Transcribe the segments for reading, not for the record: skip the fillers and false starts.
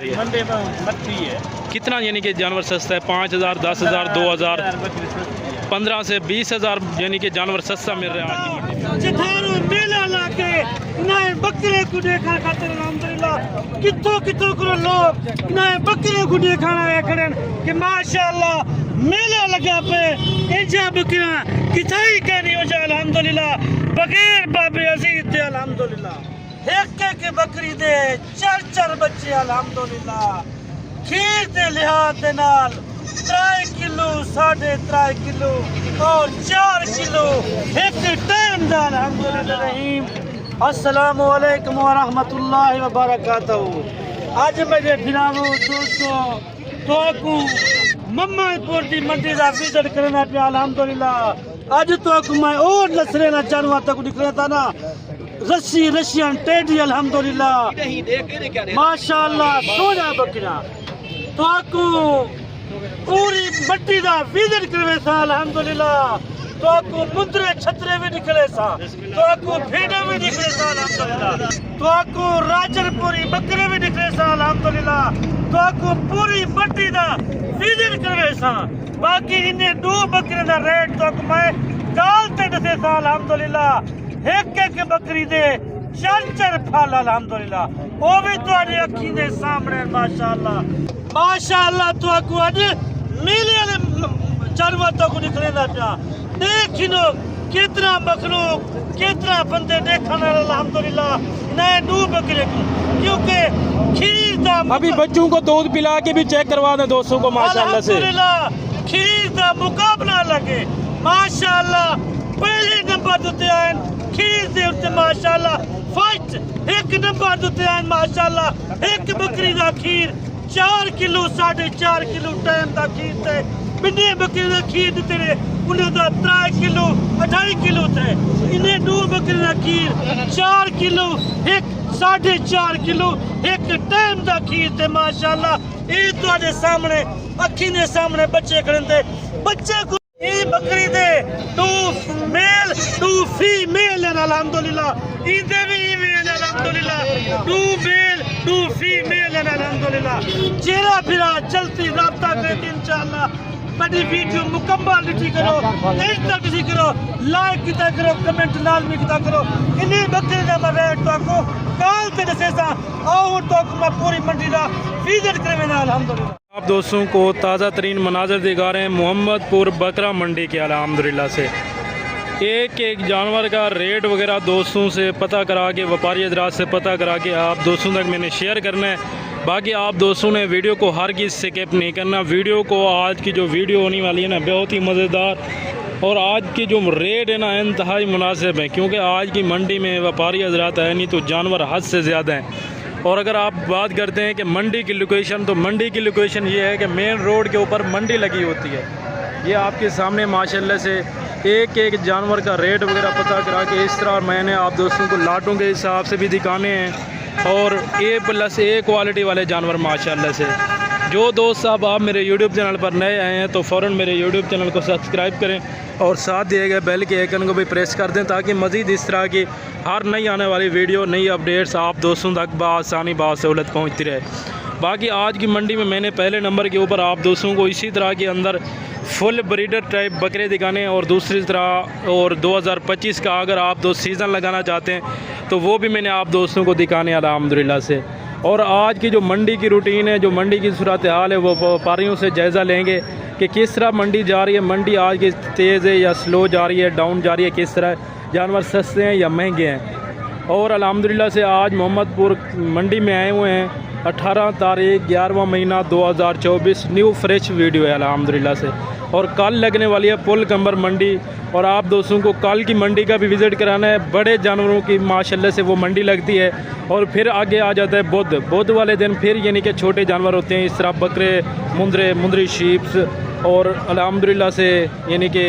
Monday में मच्छी है। कितना यानी कि जानवर सस्ता है? 5,000, 10,000, 2,000, 15 से 20,000 यानी कि जानवर सस्ता मिल रहा है आज की मंडी में। जिथारो मेला लाके नए बकरे को देखा खातिर अल्हम्दुलिल्लाह कितो कितो करो लोग नए बकरे को देखना है खड़े कि माशाअल्लाह मेला लगा पे इंजा बकरा किथाई कहनी हो जाए अल्हम्दुलिल्लाह बगैर बाबे अजीज दे अल्हम्दुलिल्लाह एक बकरी दे 4 बच्चे अल्हम्दुलिल्लाह खीर दे लिहाज दे नाल 3 किलो 3.5 किलो और 4 किलो एक टाइम दा अल्हम्दुलिल्लाह रहीम। अस्सलामु अलैकुम व रहमतुल्लाहि व बरकातहू। आज मेरे फिरावो दोस्तों तो को मम्मापुर दी मंडी दा विजिट करना पे अल्हम्दुलिल्लाह। आज तो को मैं और नसरे ना जानवर तक निकले था ना रशियन टेडी अल्हम्दुलिल्लाह माशाअल्लाह सोना बकरा तो को पूरी मट्टी दा विजिट करवे सा अल्हम्दुलिल्लाह। तो को मुंदरे छतरे भी निकले सा तो को भेड़े भी निकले सा अल्हम्दुलिल्लाह। तो को राजरपुरी बकरे भी निकले सा अल्हम्दुलिल्लाह। तो को पूरी मट्टी दा विजिट करवे सा। बाकी इन्हें 2 बकरे दा रेट तो को मैं गाल ते दसे सा अल्हम्दुलिल्लाह। एक बकरी दे 4 फल अल्हम्दुलिल्लाह वो भी तुम्हारी अखी दे सामने माशाअल्लाह माशाअल्लाह। तो को आज मिलियन जानवर तो को निकले ना पिया देखिनो कितना मखलूक कितना बंदे देखने अल्हम्दुलिल्लाह नए 2 बकरे को क्योंकि खीर दा अभी बच्चों को दूध पिला के भी चेक करवा दें दोस्तों को माशाअल्लाह से खीर दा मुकाबला लगे माशाअल्लाह। पहले नंबर दुते आए खीर दे उत्ते माशाअल्लाह फर्स्ट 1 नंबर दुते आए माशाअल्लाह। एक बकरी दा खीर 4 किलो 4.5 किलो टाइम दा खीर ते बिन्ने बकरी दा खीर दिते ने उन्हें दा 3 किलो 2.5 किलो थे इन्हें 2 बकरी दा खीर 4 किलो 4.5 किलो एक टाइम दा खीर ते माशाअल्लाह। ये तुम्हारे सामने अखी ने सामने बच्चे खड़े बच्चे को ये बकरी दे 2 मेल 2 फीमेल अल्हम्दुलिल्लाह। इनदे भी इवें अल्हम्दुलिल्लाह 2 मेल 2 फीमेल अल्हम्दुलिल्लाह। चेहरा फिरा चलती राब्ता करके इंशाअल्लाह बड़ी वीडियो मुकम्मल लिखी करो एंड तक लिखी करो लाइक किता करो कमेंट लाल में किता करो। इन्हीं बकरी दा मैं रेट तो को काल ते दसे सा और तो मैं पूरी मंडी दा विजिट करवे ना अल्हम्दुलिल्लाह। आप दोस्तों को ताज़ा तरीन मनाजर दिखा रहे हैं मोहम्मदपुर बकरा मंडी के अल्हम्दुलिल्लाह से। एक जानवर का रेट वगैरह दोस्तों से पता करा के व्यापारी हजरात से पता करा के आप दोस्तों तक मैंने शेयर करना है। बाकी आप दोस्तों ने वीडियो को हर किसी से स्किप नहीं करना। वीडियो को आज की जो वीडियो होने वाली है ना बहुत ही मज़ेदार और आज की जो रेट है ना इंतहाई मुनासिब है क्योंकि आज की मंडी में व्यापारी हजरात है नहीं तो जानवर हद से ज़्यादा हैं। और अगर आप बात करते हैं कि मंडी की लोकेशन तो मंडी की लोकेशन ये है कि मेन रोड के ऊपर मंडी लगी होती है। ये आपके सामने माशाल्लाह से एक जानवर का रेट वगैरह पता करा के इस तरह मैंने आप दोस्तों को लाटों के हिसाब से भी दिखाने हैं और A+A क्वालिटी वाले जानवर माशाल्लाह से। जो दोस्त साहब आप मेरे YouTube चैनल पर नए आए हैं तो फ़ौरन मेरे YouTube चैनल को सब्सक्राइब करें और साथ दिए गए बेल के आइकन को भी प्रेस कर दें ताकि मज़ीद इस तरह की हर नई आने वाली वीडियो नई अपडेट्स आप दोस्तों तक बआसानी बासहूलत पहुँचती रहे। बाकी आज की मंडी में मैंने पहले नंबर के ऊपर आप दोस्तों को इसी तरह के अंदर फुल ब्रीडर टाइप बकरे दिखाने और दूसरी तरह और 2025 का अगर आप दोस्त सीज़न लगाना चाहते हैं तो वो भी मैंने आप दोस्तों को दिखाने अल्हम्दुलिल्लाह से। और आज की जो मंडी की रूटीन है जो मंडी की सूरत हाल है वो व्यापारियों से जायज़ा लेंगे कि किस तरह मंडी जा रही है, मंडी आज की तेज़ है या स्लो जा रही है, डाउन जा रही है, किस तरह जानवर सस्ते हैं या महंगे हैं। और अल्हम्दुलिल्लाह से आज मोहम्मदपुर मंडी में आए हुए हैं 18 तारीख 11वां महीना 2024 न्यू फ्रेश वीडियो है अल्हम्दुलिल्लाह से। और कल लगने वाली है पुल कंबर मंडी और आप दोस्तों को कल की मंडी का भी विज़िट कराना है। बड़े जानवरों की माशाल्लाह से वो मंडी लगती है और फिर आगे आ जाता है बुध वाले दिन फिर यानी कि छोटे जानवर होते हैं इस तरह बकरे मुंदरी शीप्स और अल्हम्दुलिल्लाह से यानी कि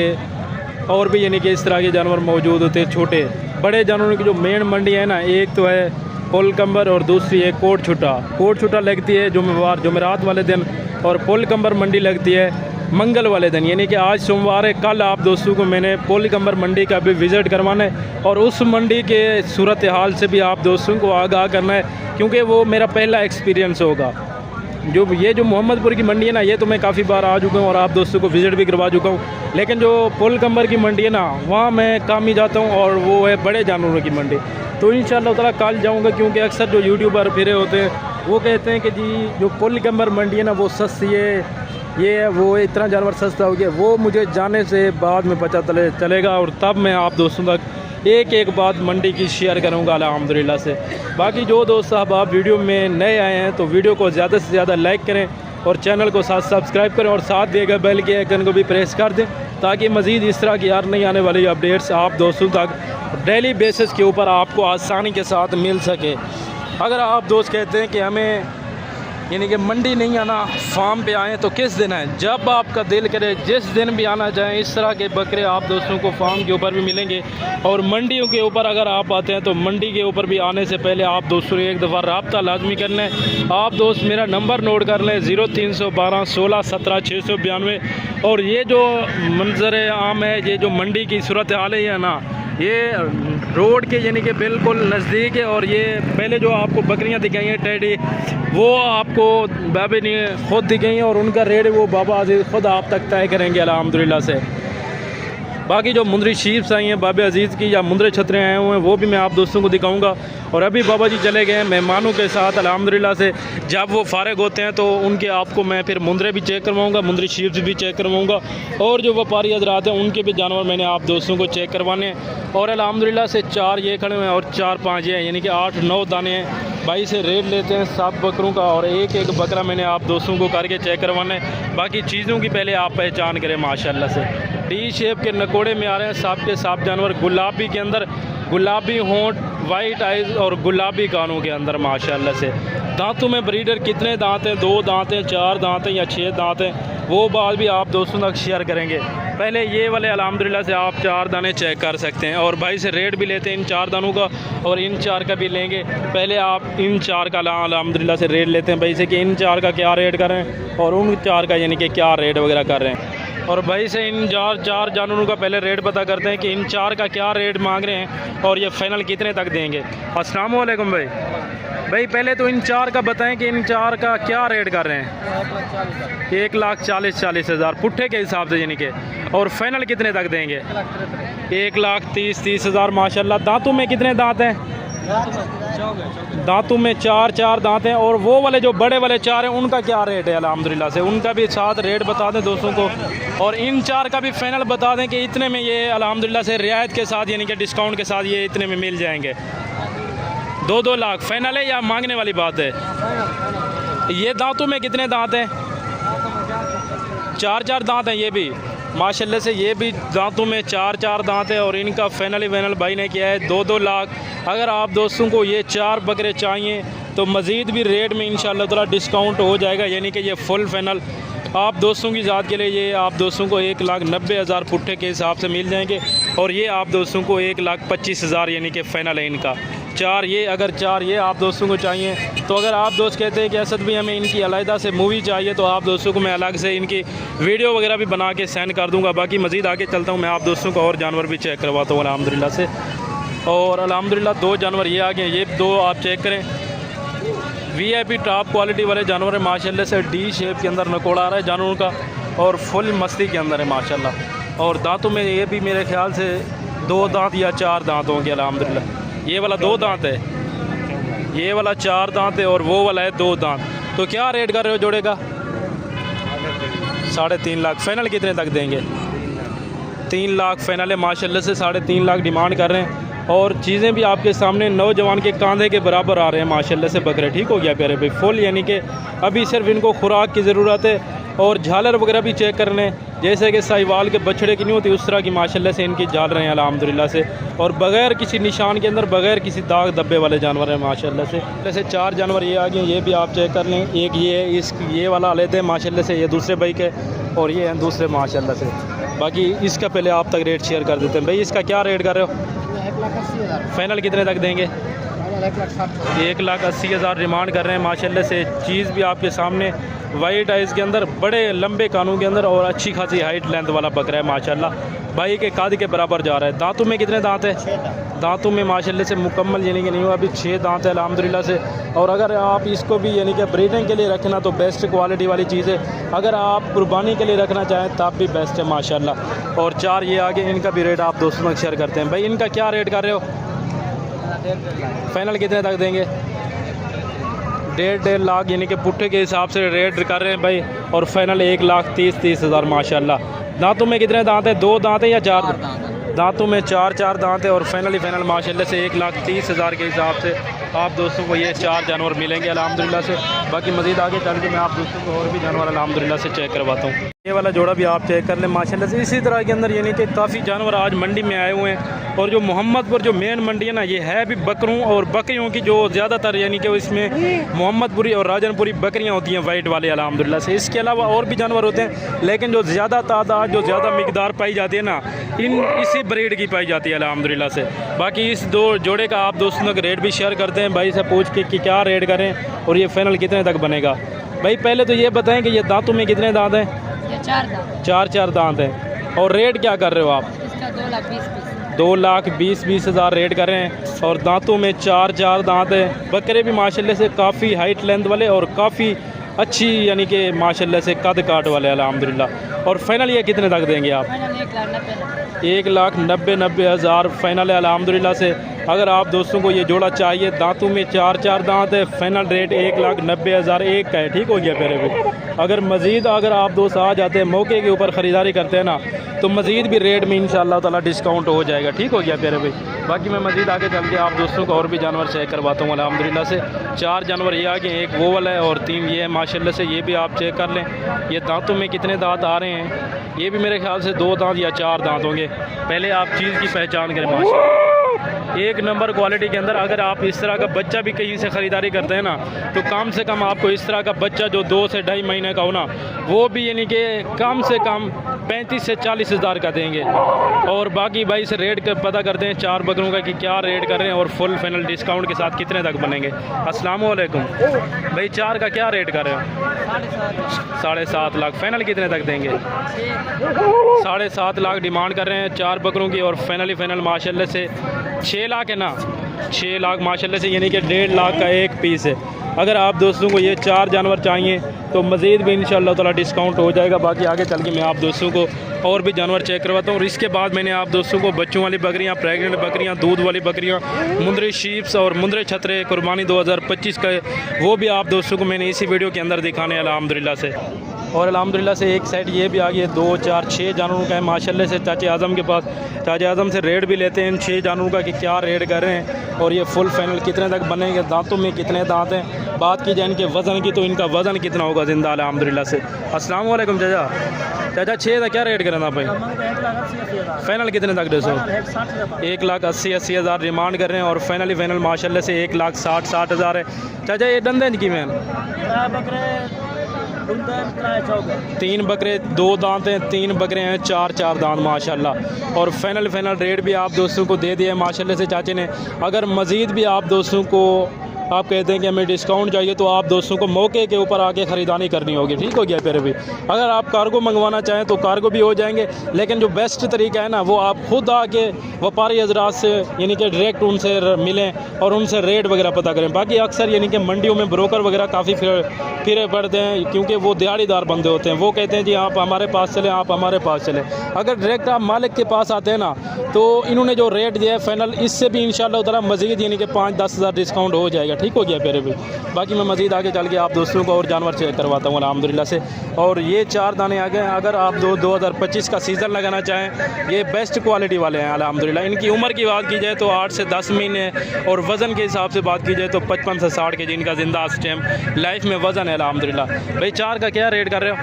और भी यानी कि इस तरह के जानवर मौजूद होते हैं। छोटे बड़े जानवरों की जो मेन मंडी है ना एक तो है पुल कंबर और दूसरी है कोट छुटा लगती है जुमेरात वाले दिन और पुल कंबर मंडी लगती है मंगल वाले दिन यानी कि आज सोमवार है। कल आप दोस्तों को मैंने पुल कंबर मंडी का भी विज़िट करवाना है और उस मंडी के सूरत हाल से भी आप दोस्तों को आगाह करना है क्योंकि वो मेरा पहला एक्सपीरियंस होगा। जो ये जो मोहम्मदपुर की मंडी है ना, ये तो मैं काफ़ी बार आ चुका हूँ और आप दोस्तों को विज़िट भी करवा चुका हूँ। लेकिन जो पुलकम्बर की मंडी है ना, वहाँ मैं काम ही जाता हूँ और वो है बड़े जानवरों की मंडी। तो इंशाअल्लाह ताला कल जाऊँगा, क्योंकि अक्सर जो यूट्यूबर फिरे होते हैं वो कहते हैं कि जी जो पुलकम्बर मंडी है ना वो सस्ती है, ये है वो है, इतना जानवर सस्ता हो गया। वो मुझे जाने से बाद में पता चलेगा और तब मैं आप दोस्तों तक एक एक बात मंडी की शेयर करूंगा अल्हम्दुलिल्लाह से। बाकी जो दोस्त साहब आप वीडियो में नए आए हैं तो वीडियो को ज़्यादा से ज़्यादा लाइक करें और चैनल को साथ सब्सक्राइब करें और साथ दिए गए बेल के आइकन को भी प्रेस कर दें, ताकि मज़ीद इस तरह की यार नहीं आने वाली अपडेट्स आप दोस्तों तक डेली बेसिस के ऊपर आपको आसानी के साथ मिल सके। अगर आप दोस्त कहते हैं कि हमें यानी कि मंडी नहीं आना, फार्म पे आएँ, तो किस दिन आएँ? जब आपका दिल करे, जिस दिन भी आना चाहें। इस तरह के बकरे आप दोस्तों को फार्म के ऊपर भी मिलेंगे और मंडियों के ऊपर अगर आप आते हैं तो मंडी के ऊपर भी आने से पहले आप दोस्तों ने एक दफ़ा रब्ता लाजमी कर लें। आप दोस्त मेरा नंबर नोट कर लें 0312 16 17 692। और ये जो मंजर आम है, ये जो मंडी की सूरत हाल है ना, ये रोड के यानी कि बिल्कुल नज़दीक है। और ये पहले जो आपको बकरियां दिखाई हैं टेडी, वो आपको बाबे ने खुद दिखाई हैं और उनका रेट वो बाबा अजीज़ खुद आप तक तय करेंगे अल्हम्दुलिल्लाह से। बाकी जो मुंदरी शीप्स आई हैं बाबे अजीज़ की या मुंदरे छतरे आए हुए हैं, वो भी मैं आप दोस्तों को दिखाऊंगा। और अभी बाबा जी चले गए हैं मेहमानों के साथ अल्हम्दुलिल्लाह से। जब वो फारिग होते हैं तो उनके आपको मैं फिर मुंदरे भी चेक करवाऊंगा, मुंदरी शीप्स भी चेक करवाऊंगा और जो व्यापारी हजरात हैं उनके भी जानवर मैंने आप दोस्तों को चेक करवाने हैं। और अल्हम्दुलिल्लाह से 4 ये खड़े हुए हैं और 4-5 ये हैं, यानी कि 8-9 दाने हैं। भाई से रेट लेते हैं 7 बकरों का और एक एक बकरा मैंने आप दोस्तों को करके चेक करवाना है। बाकी चीज़ों की पहले आप पहचान करें माशाल्लाह से। डी शेप के नकोड़े में आ रहे हैं साफ के साफ जानवर, गुलाबी के अंदर, गुलाबी होंठ, वाइट आइज़ और गुलाबी कानों के अंदर माशाल्लाह से। दांतों में ब्रीडर कितने दांत हैं, 2 दांत हैं, 4 दांत हैं या 6 दांत हैं, वो बात भी आप दोस्तों तक शेयर करेंगे। पहले ये वाले अल्हम्दुलिल्लाह से आप 4 दाने चेक कर सकते हैं और भाई से रेट भी लेते हैं इन 4 दानों का और इन 4 का भी लेंगे। पहले आप इन 4 का अल्हम्दुलिल्लाह से रेट लेते हैं भाई से कि इन 4 का क्या रेट कर रहे हैं और उन 4 का यानी कि क्या रेट वगैरह कर रहे हैं। और भाई से इन 4 जानवरों का पहले रेट पता करते हैं कि इन 4 का क्या रेट मांग रहे हैं और ये फ़ाइनल कितने तक देंगे। अस्सलाम वालेकुम भाई। भाई पहले तो इन 4 का बताएं कि इन 4 का क्या रेट कर रहे हैं। 1,40,000 पुट्ठे के हिसाब से यानी कि, और फाइनल कितने तक देंगे? 1,30,000 माशाल्लाह। दांतों में कितने दांत हैं? दांतों में 4 दांत हैं। और वो वाले जो बड़े वाले 4 हैं उनका क्या रेट है अल्हम्दुलिल्लाह से? उनका भी साथ रेट बता दें दोस्तों को और इन 4 का भी फाइनल बता दें कि इतने में ये अल्हम्दुलिल्लाह से रियायत के साथ यानी कि डिस्काउंट के साथ ये इतने में मिल जाएंगे। 2-2 लाख फाइनल है या मांगने वाली बात है? ये दांतों में कितने दांत हैं? 4 दांत हैं ये भी माशाल्लाह से। ये भी दांतों में 4 दांत है और इनका फाइनल भाई ने किया है 2-2 लाख। अगर आप दोस्तों को ये 4 बकरे चाहिए तो मज़ीद भी रेट में इंशाअल्लाह ताला डिस्काउंट हो जाएगा, यानी कि ये फुल फाइनल आप दोस्तों की ज़ात के लिए ये आप दोस्तों को 1,90,000 पुट्ठे के हिसाब से मिल जाएंगे और ये आप दोस्तों को 1,25,000 यानी कि फ़ाइनल है इनका। 4 ये, अगर 4 ये आप दोस्तों को चाहिए तो अगर आप दोस्त कहते हैं कि असद भी हमें इनकी अलहदा से मूवी चाहिए तो आप दोस्तों को मैं अलग से इनकी वीडियो वगैरह भी बना के सेंड कर दूँगा। बाकी मज़ीद आगे चलता हूँ, मैं आप दोस्तों को और जानवर भी चेक करवाता हूँ अल्हम्दुलिल्लाह से। और अल्हम्दुलिल्लाह 2 जानवर ये आ गए, ये 2 आप चेक करें। VIP टॉप क्वालिटी वाले जानवर है माशाल्लाह से। डी शेप के अंदर नकोड़ा आ रहा है जानवरों का और फुल मस्ती के अंदर है माशाल्लाह। और दांतों में ये भी मेरे ख्याल से 2 दांत या 4 दांत होंगे अल्हम्दुलिल्लाह। ये वाला 2 दांत है, ये वाला 4 दांत है और वो वाला है 2 दांत। तो क्या रेट कर रहे हो जोड़े का? 3.5 लाख। फाइनल कितने तक देंगे? 3 लाख फाइनल है माशाल्लाह से। 3.5 लाख डिमांड कर रहे हैं और चीज़ें भी आपके सामने नौजवान के कांधे के बराबर आ रहे हैं माशाल्लाह से बकरे। ठीक हो गया प्यारे भाई, फुल यानी कि अभी सिर्फ इनको खुराक की ज़रूरत है और झालर वगैरह भी चेक करने, जैसे कि साहिवाल के बछड़े की नहीं होती उस तरह की माशाल्लाह से इनकी झाल रहे हैं अल्हम्दुलिल्लाह से। और बग़ैर किसी निशान के अंदर, बग़ैर किसी दाग धब्बे वाले जानवर हैं माशाल्लाह से। जैसे 4 जानवर ये आ गए, ये भी आप चेक कर लें। एक ये है, ये वाला लेते हैं माशाल्लाह से, ये दूसरे भाई के और ये हैं दूसरे माशाल्लाह से। बाकी इसका पहले आप तक रेट शेयर कर देते हैं। भाई इसका क्या रेट कर रहे हो? 1,80,000। फाइनल कितने तक देंगे? 1,80,000 डिमांड कर रहे हैं माशाल्लाह से। चीज़ भी आपके सामने वाइट है, इसके अंदर बड़े लंबे कानों के अंदर और अच्छी खासी हाइट लेंथ वाला बकरा है माशाल्लाह। भाई के काद के बराबर जा रहा है। दांतों में कितने दांत है? दांतों में माशाल्लाह से मुकम्मल यानी कि नहीं हुआ, अभी 6 दांत है अल्हम्दुलिल्लाह से। और अगर आप इसको भी यानी कि ब्रीडिंग के लिए रखना तो बेस्ट क्वालिटी वाली चीज़ है, अगर आप कुर्बानी के लिए रखना चाहें तब भी बेस्ट है माशाल्लाह। और 4 ये आगे, इनका भी रेट आप दोस्तों में शेयर करते हैं। भाई इनका क्या रेट कर रहे हो? फाइनल कितने तक देंगे? 1.5 लाख यानी कि पुट्ठे के हिसाब से रेट कर रहे हैं भाई। और फाइनल 1,30,000 माशाल्लाह। दांतों में कितने दांत है? 2 दांत है या 4? दांतों में 4 दांत है। और फाइनल माशाल्लाह से 1,30,000 के हिसाब से आप दोस्तों को ये 4 जानवर मिलेंगे अल्हम्दुलिल्लाह से। बाकी मज़ीद आगे चल के मैं आप दोस्तों को और भी जानवर अल्हम्दुलिल्लाह से चेक करवाता हूँ। ये वाला जोड़ा भी आप चेक कर लें माशाल्लाह से। इसी तरह के अंदर यानी कि काफ़ी जानवर आज मंडी में आए हुए हैं। और जो मोहम्मदपुर जो मेन मंडी है ना, ये है भी बकरों और बकरियों की, जो ज़्यादातर यानी कि इसमें मोहम्मदपुरी और राजनपुरी बकरियाँ होती हैं वाइट वाले अल्हम्दुलिल्लाह से। इसके अलावा और भी जानवर होते हैं, लेकिन जो ज़्यादा तादाद जो ज़्यादा मिकदार पाई जाती है ना, इसी ब्रीड की पाई जाती है अल्हम्दुलिल्लाह से। बाकी इस 2 जोड़े का आप दोस्तों का रेट भी शेयर करते हैं भाई से पूछ के कि क्या रेट करें और ये फाइनल कितने तक बनेगा। भाई पहले तो ये बताएं कि ये दांतों में कितने दांत हैं? 4 दांत हैं। और रेट क्या कर रहे हो आप? 2,20,000 रेट कर रहे हैं। और दांतों में 4 दांत हैं। बकरे भी माशाल्लाह से काफ़ी हाइट लेंथ वाले और काफ़ी अच्छी यानी कि माशाल्लाह से कद काट वाले अल्हम्दुलिल्लाह। और फाइनल ये कितने तक देंगे आप? 1,90,000 फाइनल है अल्हम्दुलिल्लाह से। अगर आप दोस्तों को ये जोड़ा चाहिए, दांतों में 4 दांत है, फाइनल रेट 1,90,000 एक का है। ठीक हो गया मेरे भी। अगर मज़ीद अगर आप दोस्त आ जाते हैं, मौके के ऊपर ख़रीदारी करते हैं ना, तो मज़ीद भी रेट में इंशाअल्लाह ताला डिस्काउंट हो जाएगा। ठीक हो गया मेरे भाई। बाकी मैं मज़ीद आगे चल के आप दोस्तों को और भी जानवर चेक करवाता हूँ अल्हम्दुलिल्लाह से। 4 जानवर ये आगे, एक वो वाला है और 3 ये है माशाल्लाह से। ये भी आप चेक कर लें। ये दांतों में कितने दांत आ रहे हैं? ये भी मेरे ख्याल से 2 दांत या 4 दांत होंगे। पहले आप चीज़ की पहचान करें माशाल्लाह। एक नंबर क्वालिटी के अंदर अगर आप इस तरह का बच्चा भी कहीं से ख़रीदारी करते हैं ना, तो कम से कम आपको इस तरह का बच्चा जो 2 से 2.5 महीने का हो ना, वो भी यानी कि कम से कम 35 से 40 हज़ार का देंगे। और बाकी भाई से रेट का पता करते हैं 4 बकरों का कि क्या रेट कर रहे हैं और फुल फाइनल डिस्काउंट के साथ कितने तक बनेंगे। अस्सलाम वालेकुम भाई। 4 का क्या रेट कर रहे हो? 7.5 लाख। फाइनल कितने तक देंगे? 7.5 लाख डिमांड कर रहे हैं 4 बकरों की। और फाइनल माशाल्लाह से 6 लाख है ना, 6 लाख माशाल्लाह से, यानी कि 1.5 लाख का एक पीस है। अगर आप दोस्तों को ये 4 जानवर चाहिए तो मज़ीद भी इंशाअल्लाह ताला डिस्काउंट हो जाएगा। बाकी आगे चल के मैं आप दोस्तों को और भी जानवर चेक करवाता हूँ। और इसके बाद मैंने आप दोस्तों को बच्चों वाली बकरियाँ, प्रेग्नेंट बकरियाँ, दूध वाली बकरियाँ, मुंदरी शीप्स और मुंदरे छतरे कुर्बानी 2025 का, वो भी आप दोस्तों को मैंने इसी वीडियो के अंदर दिखाने अल्हम्दुलिल्लाह से। और अल्हम्दुलिल्लाह से एक साइड ये भी आ गई है। 2, 4, 6 जानवरों का है माशाल्लाह से। चाचे आज़म के पास, चाचे आज़म से रेट भी लेते हैं इन 6 जानवरों का कि क्या रेट कर रहे हैं और ये फुल फाइनल कितने तक बनेंगे, दांतों में कितने दांत हैं। बात की जाए इनके वज़न की तो इनका वज़न कितना होगा ज़िंदा अल्हम्दुलिल्लाह से। अस्सलाम वालेकुम चाचा। चाचा 6 का क्या रेट करना भाई? फाइनल कितने तक? 1,80,000 डिमांड कर रहे हैं। और फाइनल माशाल्लाह से 1,60,000 है। चाचा ये दंदन की मैन 3 बकरे, 2 दांत हैं, 3 बकरे हैं, 4 दांत माशाल्लाह। और फाइनल रेट भी आप दोस्तों को दे दिया है माशाल्लाह से चाचे ने। अगर मज़ीद भी आप दोस्तों को आप कहते हैं कि हमें डिस्काउंट चाहिए तो आप दोस्तों को मौके के ऊपर आके ख़रीदारी करनी होगी। ठीक हो गया फिर भी। अगर आप कार्गो मंगवाना चाहें तो कार्गो भी हो जाएंगे, लेकिन जो बेस्ट तरीका है ना, वो आप खुद आके व्यापारी हजरात से यानी कि डायरेक्ट उनसे मिलें और उनसे रेट वगैरह पता करें। बाकी अक्सर यानी कि मंडियों में ब्रोकर वगैरह काफ़ी फिरे पड़ते हैं, क्योंकि वो दिहाड़ीदार बंदे होते हैं। वो कहते हैं जी आप हमारे पास चलें, आप हमारे पास चलें। अगर डायरेक्ट आप मालिक के पास आते हैं ना, तो इन्होंने जो रेट दिया है फाइनल, इससे भी इंशाअल्लाह ताला मज़ीद यानी कि 5-10 हज़ार डिस्काउंट हो जाएगा। ठीक हो गया मेरे भी। बाकी मैं मज़ीद आगे चल के आप दोस्तों को और जानवर चेक करवाता हूँ अल्हम्दुलिल्लाह से। और ये 4 दाने आ गए। अगर आप 2025 का सीज़न लगाना चाहें, ये बेस्ट क्वालिटी वाले हैं अल्हम्दुलिल्लाह। इनकी उम्र की बात की जाए तो 8 से 10 महीने, और वज़न के हिसाब से बात की जाए तो 55 से 60 के जिनका ज़िंदा इस टाइम लाइफ में वज़न है अल्हम्दुलिल्लाह। भाई 4 का क्या रेट कर रहे हो?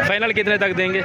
फाइनल कितने तक देंगे?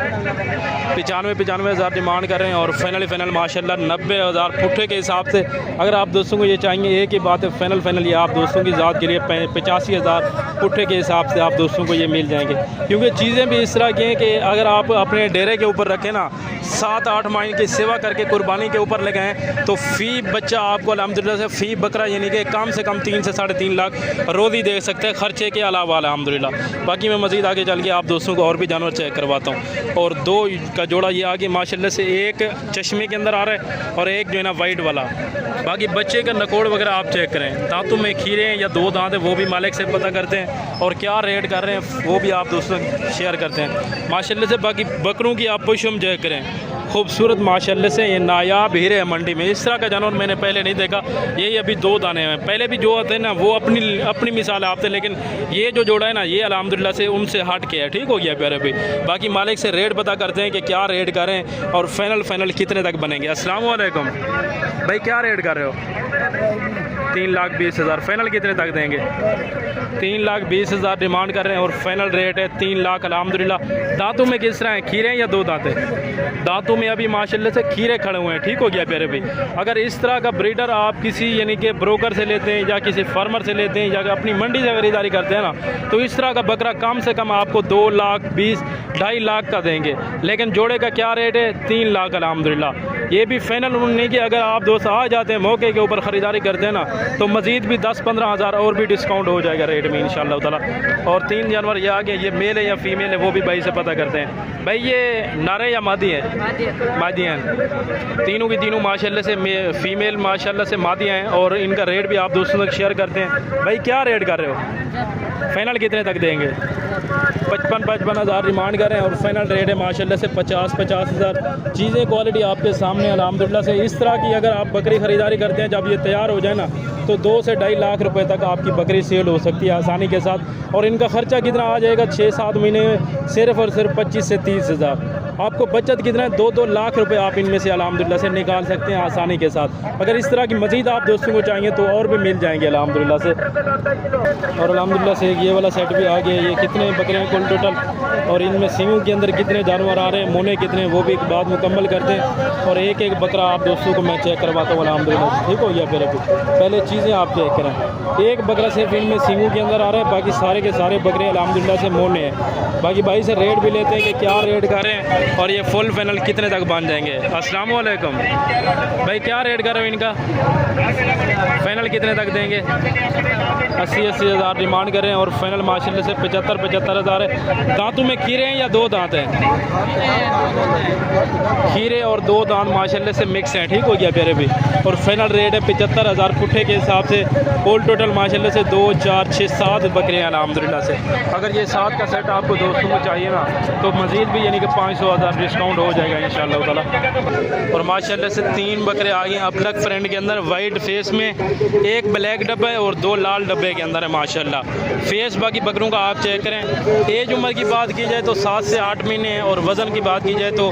95 हज़ार डिमांड कर रहे हैं। और फाइनल माशाल्लाह 90 हज़ार पुट्ठे के हिसाब से। अगर आप दोस्तों को ये चाहिए, एक ही बात है, फाइनल ये आप दोस्तों की ज़ात के लिए 85 हज़ार पुट्ठे के हिसाब से आप दोस्तों को ये मिल जाएंगे। क्योंकि चीज़ें भी इस तरह की हैं कि अगर आप अपने डेरे के ऊपर रखें ना, 7-8 महीने की सेवा करके कुर्बानी के ऊपर लगे हैं, तो फ़ी बच्चा आपको अल्हम्दुलिल्लाह से फ़ी बकरा यानी कि कम से कम 3 से 3.5 लाख रोज़ी दे सकते हैं खर्चे के अलावा अल्हम्दुलिल्लाह। बाकी मैं मज़ीद आगे चल के आप दोस्तों को और भी जानवर चेक करवाता हूँ। और 2 का जोड़ा ये आगे माशाल्लाह से एक चश्मे के अंदर आ रहा है और एक जो है ना वाइट वाला। बाकी बच्चे का नकोड़ वगैरह आप चेक करें, दांतों में खीरे हैं या 2 दांत है वो भी मालिक से पता करते हैं, और क्या रेट कर रहे हैं वो भी आप दोस्तों शेयर करते हैं माशाल्लाह से। बाकी बकरों की आप पुशम चेक करें, खूबसूरत माशाल्लाह से ये नायाब हीरे है मंडी में। इस तरह का जानवर मैंने पहले नहीं देखा। यही अभी 2 दाने हैं, पहले भी जो होते हैं ना वो अपनी मिसाल आपते, लेकिन ये जो जोड़ा है ना ये अल्हम्दुलिल्लाह से उनसे हट के है। ठीक हो गया प्यारे भाई। बाकी मालिक से रेट पता करते हैं कि क्या रेट करें और फाइनल कितने तक बनेंगे। अस्सलाम वालेकुम भाई, क्या रेट कर रहे हो? 3,20,000। फाइनल कितने तक देंगे? 3,20,000 डिमांड कर रहे हैं और फाइनल रेट है 3 लाख अल्हम्दुलिल्लाह। दांतों में किस तरह है, खीरे हैं या 2 दांत है? दांतों में अभी माशाल्लाह से खीरे खड़े हुए हैं। ठीक हो गया प्यारे भाई। अगर इस तरह का ब्रीडर आप किसी यानी कि ब्रोकर से लेते हैं या किसी फार्मर से लेते हैं या अपनी मंडी से खरीदारी करते हैं ना, तो इस तरह का बकरा कम से कम आपको 2,20,000 2.5 लाख का देंगे। लेकिन जोड़े का क्या रेट है? 3 लाख अल्हम्दुलिल्लाह। ये भी फाइनल नहीं कि अगर आप दोस्त आ जाते हैं मौके के ऊपर ख़रीदारी करते हैं ना, तो मज़ीद भी 10-15 हज़ार और भी डिस्काउंट हो जाएगा रेट में इंशाअल्लाह ताला। और 3 जानवर ये आगे, ये मेल है या फीमेल है वो भी भाई से पता करते हैं। भाई ये नारे या मादी है? मादी हैं। तीनों की तीनों माशाल्लाह से फीमेल माशाल्लाह से मादियाँ हैं, और इनका रेट भी आप दोस्तों तक शेयर करते हैं। भाई क्या रेट कर रहे हो? फाइनल कितने तक देंगे? 55 हज़ार डिमांड करें और फाइनल रेट है माशाल्लाह से 50 हज़ार। चीज़ें क्वालिटी आपके सामने अल्हम्दुलिल्लाह से। इस तरह की अगर आप बकरी ख़रीदारी करते हैं, जब ये तैयार हो जाए ना, तो 2 से 2.5 लाख रुपए तक आपकी बकरी सेल हो सकती है आसानी के साथ। और इनका ख़र्चा कितना आ जाएगा 6-7 महीने में? सिर्फ़ और सिर्फ 25 से 30 हज़ार। आपको बचत कितना है? 2-2 लाख रुपए आप इनमें से अल्हम्दुलिल्लाह से निकाल सकते हैं आसानी के साथ। अगर इस तरह की मज़ीद आप दोस्तों को चाहिए तो और भी मिल जाएंगे अल्हम्दुलिल्लाह से। और अल्हम्दुलिल्लाह से ये वाला सेट भी आ गया। ये कितने बकरे हैं कुल टोटल, और इनमें सींगों के अंदर कितने जानवर आ रहे हैं, मोने कितने, वो भी एक बात मुकम्मल करते हैं। और एक बकरा आप दोस्तों को मैं चेक करवाता हूँ अल्हम्दुलिल्लाह। ठीक हो गया फिर? पहले चीज़ें आप चेक करें। एक बकरा सिर्फ इनमें सींगों के अंदर आ रहा है, बाकी सारे के सारे बकरे अल्हम्दुलिल्लाह से मोने हैं। बाकी भाई से रेट भी लेते हैं कि क्या रेट कर रहे हैं और ये फुल फाइनल कितने तक बन जाएंगे। अस्सलाम वालेकुम भाई, क्या रेट कर रहे हो इनका? फाइनल कितने तक देंगे? 80 हज़ार डिमांड कर रहे हैं और फाइनल माशाल्लाह से 75 हज़ार है। दांतों में खीरे हैं या 2 दांत हैं? खीरे और 2 दांत माशाल्लाह से मिक्स हैं। ठीक हो गया प्यारे भी। और फाइनल रेट है 75 हज़ार पुट्ठे के हिसाब से। होल टोटल माशाल्लाह से 2, 4, 6, 7 बकरे हैं अल्हम्दुलिल्लाह से। अगर ये 7 का सेट आपको दोस्तों को चाहिए ना, तो मज़ीद भी यानी कि 500 हज़ार डिस्काउंट हो जाएगा इंशाअल्लाह ताला। और माशाल्लाह से 3 बकरे आ गए अपलक फ्रेंड के अंदर, वाइट फेस में, एक ब्लैक डब्बा है और 2 लाल डब्बे के अंदर है माशाल्लाह फेस। बाकी बकरों का आप चेक करें। एज उम्र की बात की जाए तो 7 से 8 महीने है, और वज़न की बात की जाए तो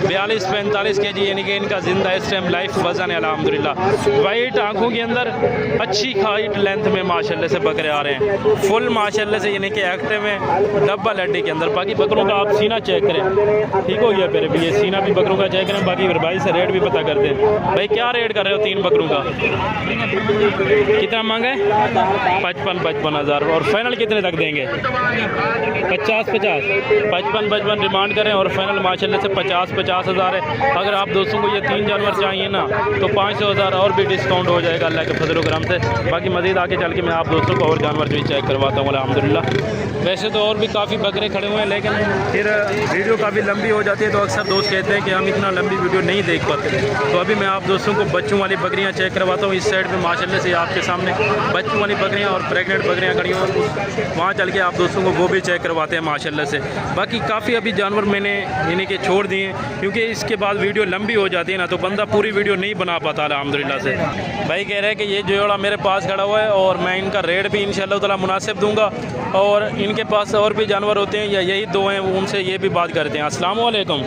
42-45 kg यानी कि इनका ज़िंदा इस टाइम लाइफ वज़न है अल्हम्दुलिल्लाह। वाइट आँखों के अंदर, अच्छी हाइट लेंथ में माशाल्लाह से बकरे आ रहे हैं फुल माशाल्लाह से, यानी कि एक्टिव है डब्बा लड्डी के अंदर। बाकी बकरों का आप सीना चेक करें। ठीक हो गया फिर भी? ये सीना भी बकरों का चेक करें। बाकी फिर भाई से रेट भी पता करते हैं। भाई क्या रेट कर रहे हो 3 बकरों का? कितना मांगा है? 55 हज़ार। और फाइनल कितने तक देंगे? 50 55 डिमांड करें और फाइनल माशाल्लाह से 50 हज़ार है। अगर आप दोस्तों को ये 3 जानवर चाहिए ना, तो 500 हज़ार और भी डिस्काउंट हो जाएगा अल्लाह के फजल करम से। बाकी मज़ीद आगे चल के मैं आप दोस्तों को और जानवर भी चेक करवाता हूँ अल्हम्दुलिल्लाह। वैसे तो और भी काफ़ी बकरे खड़े हुए हैं, लेकिन फिर वीडियो काफ़ी लंबी हो जाती है, तो अक्सर दोस्त कहते हैं कि हम इतना लंबी वीडियो नहीं देख पाते। तो अभी मैं आप दोस्तों को बच्चों वाली बकरियाँ चेक करवाता हूँ। इस साइड पे माशाल्लाह से आपके सामने बच्चों वाली बकरियाँ और प्रेग्नेंट बकरियाँ खड़ी हुई, वहाँ चल के आप दोस्तों को वो भी चेक करवाते हैं माशाल्लाह से। बाकी काफ़ी अभी जानवर मैंने यानी कि छोड़ दिए, क्योंकि इसके बाद वीडियो लंबी हो जाती है ना, तो बंदा पूरी वीडियो नहीं बना पाता अल्हम्दुलिल्लाह से। भाई कह रहे हैं कि ये जोड़ा मेरे पास खड़ा हुआ है और मैं इनका रेट भी इंशाअल्लाह ताला मुनासिब दूंगा, और इनके पास और भी जानवर होते हैं या यही 2 हैं, उनसे ये भी बात करते हैं। अस्सलाम वालेकुम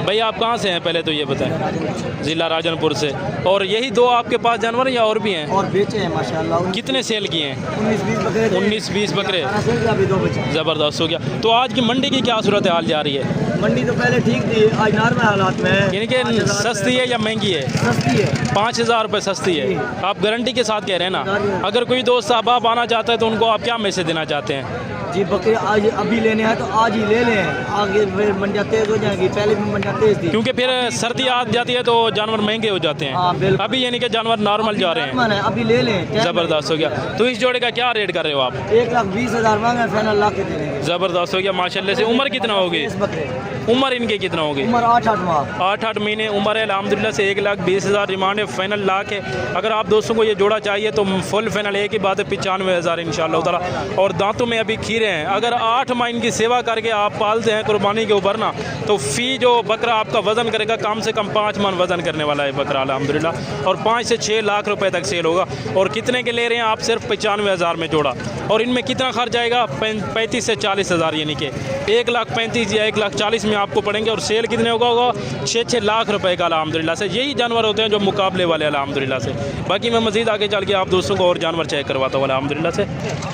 भाई, आप कहाँ से हैं पहले तो ये बताएं? ज़िला राजनपुर से। और यही 2 आपके पास जानवर या और भी हैं? और बेचे हैं माशाल्लाह। कितने सेल किए हैं? 19-20 बकरे। 19-20 बकरे। अभी 2 बचे। ज़बरदस्त हो गया। तो आज की मंडी की क्या सूरत हाल जा रही है? मंडी तो पहले ठीक थी, आज नॉर्मल हालात में है। यानी कि 5,000 सस्ती है या महंगी है? सस्ती है। 5,000 रुपये सस्ती है। आप गारंटी के साथ कह रहे हैं ना? अगर कोई दोस्त अहबाब आना चाहता है तो उनको आप क्या मैसेज देना चाहते हैं? जी बकरी आज अभी लेने हैं तो आज ही ले लें, आगे फिर मंडियाँ तेज हो जाएंगी, पहले भी मंडियाँ तेज थी। क्योंकि फिर सर्दी आ जाती है तो जानवर महंगे हो जाते हाँ, हैं। बिल्कुल। अभी यानी कि जानवर नॉर्मल जा रहे हैं। अभी ले लें। ज़बरदस्त हो गया। तो इस जोड़े का क्या रेट कर रहे हो आप? 1,20,000 मांगे, फाइनल ला के दे देंगे। ज़बरदस्त हो गया माशाल्लाह से। उम्र कितना होगी? इस बकरे उम्र इनकी कितना होगी? उम्र 8-8 माह। 8-8 महीने उम्र है अल्हम्दुलिल्लाह से। 1,20,000 डिमांड है, फाइनल ला के अगर आप दोस्तों को ये जोड़ा चाहिए तो फुल फाइनल एक ही बात है 95,000 इंशाअल्लाह ताला। और दांतों में अभी खीरे हैं। अगर 8 माह इनकी सेवा करके आप पालते हैं कुर्बानी के ऊपर ना, तो फ़ी जो बकरा आपका वज़न करेगा कम से कम 5 मन वज़न करने वाला है बकरा अल्हम्दुलिल्लाह। और 5 से 6 लाख रुपए तक सेल होगा। और कितने के ले रहे हैं आप? सिर्फ 95,000 में जोड़ा। और इनमें कितना खर्च आएगा? 35 से 40,000, यानी कि 1,35,000 या 1,40,000 में आपको पड़ेंगे। और सेल कितने होगा? 6-6 लाख रुपए का अल्हम्दुलिल्लाह से। यही जानवर होते हैं जो मुकाबले वाले अल्हम्दुलिल्लाह से। बाकी मैं मज़ीद आगे चल के आप दोस्तों को और जानवर चेक करवाता हूँ अल्हम्दुलिल्लाह से।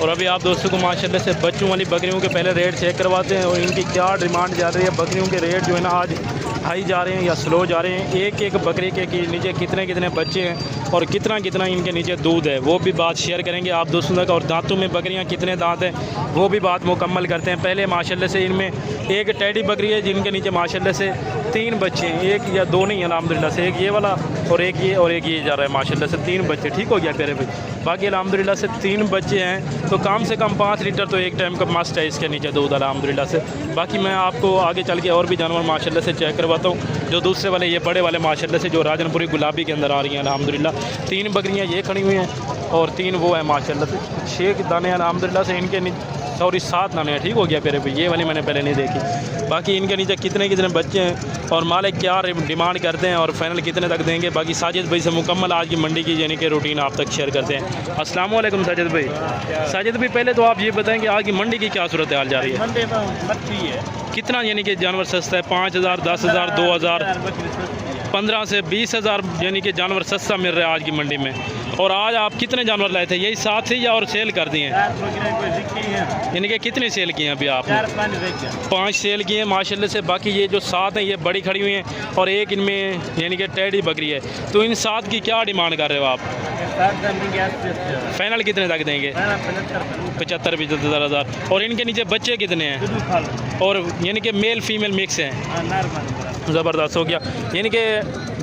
और अभी आप दोस्तों को माशाल्लाह से बच्चों वाली बकरियों के पहले रेट चेक करवाते हैं और इनकी क्या डिमांड जा रही है। बकरियों के रेट जो है ना आज हाई जा रहे हैं या स्लो जा रहे हैं। एक एक बकरी के नीचे कितने कितने बच्चे हैं और कितना कितना इनके नीचे दूध है, वो भी बात शेयर करेंगे आप दोस्तों तक। और दांतों में बकरियां कितने दांत हैं वो भी बात मुकम्मल करते हैं। पहले माशाल्लाह से इनमें एक टेडी बकरी है जिनके नीचे माशाल्लाह से 3 बच्चे हैं, एक या 2 नहीं अल्हम्दुलिल्लाह से। एक ये वाला और एक ये जा रहा है माशाल्लाह से। 3 बच्चे, ठीक हो गया प्यारे भाई। बाकी अल्हम्दुलिल्लाह से 3 बच्चे हैं तो कम से कम 5 लीटर तो एक टाइम का मस्ट है इसके नीचे दूध अल्हम्दुलिल्लाह से। बाकी मैं आपको आगे चल के और भी जानवर माशाल्लाह से चेक करवाता हूँ। जो दूसरे वाले ये बड़े वाले माशाल्लाह से जो राजनपुरी गुलाबी के अंदर आ रही हैं अल्हम्दुलिल्लाह। 3 बकरियाँ ये खड़ी हुई हैं और 3 वो है माशाल्लाह से। 6 दाने अल्हम्दुलिल्लाह से इनके सॉरी 7 दाने हैं, ठीक हो गया प्यारे भाई। ये वाली मैंने पहले नहीं देखी। बाकी इनके नीचे कितने कितने बच्चे हैं और मालिक क्या डिमांड करते हैं और फाइनल कितने तक देंगे। बाकी साजिद भाई से मुकम्मल आज की मंडी की यानी कि रूटीन आप तक शेयर करते हैं। अस्सलाम वालेकुम साजिद भाई। साजिद भाई पहले तो आप ये बताएं कि आज की मंडी की क्या सूरत हाल जा रही है? मंडी में मच्छी है। कितना यानी कि जानवर सस्ता है? 5,000, 10,000, 2,000, 15 से 20,000 यानी कि जानवर सस्ता मिल रहा है आज की मंडी में। और आज आप कितने जानवर लाए थे? यही 7 से या और सेल कर दिए हैं? यानी कि कितने सेल किए हैं अभी आप? 5 सेल किए हैं माशाल्लाह से। बाकी ये जो 7 हैं ये बड़ी खड़ी हुई हैं और एक इनमें यानी कि टेडी बकरी है। तो इन 7 की क्या डिमांड कर रहे हो आप? फाइनल कितने तक देंगे? 75-75,000। और इनके नीचे बच्चे कितने हैं? और यानी कि मेल फीमेल मिक्स हैं। ज़बरदस्त हो गया। यानी कि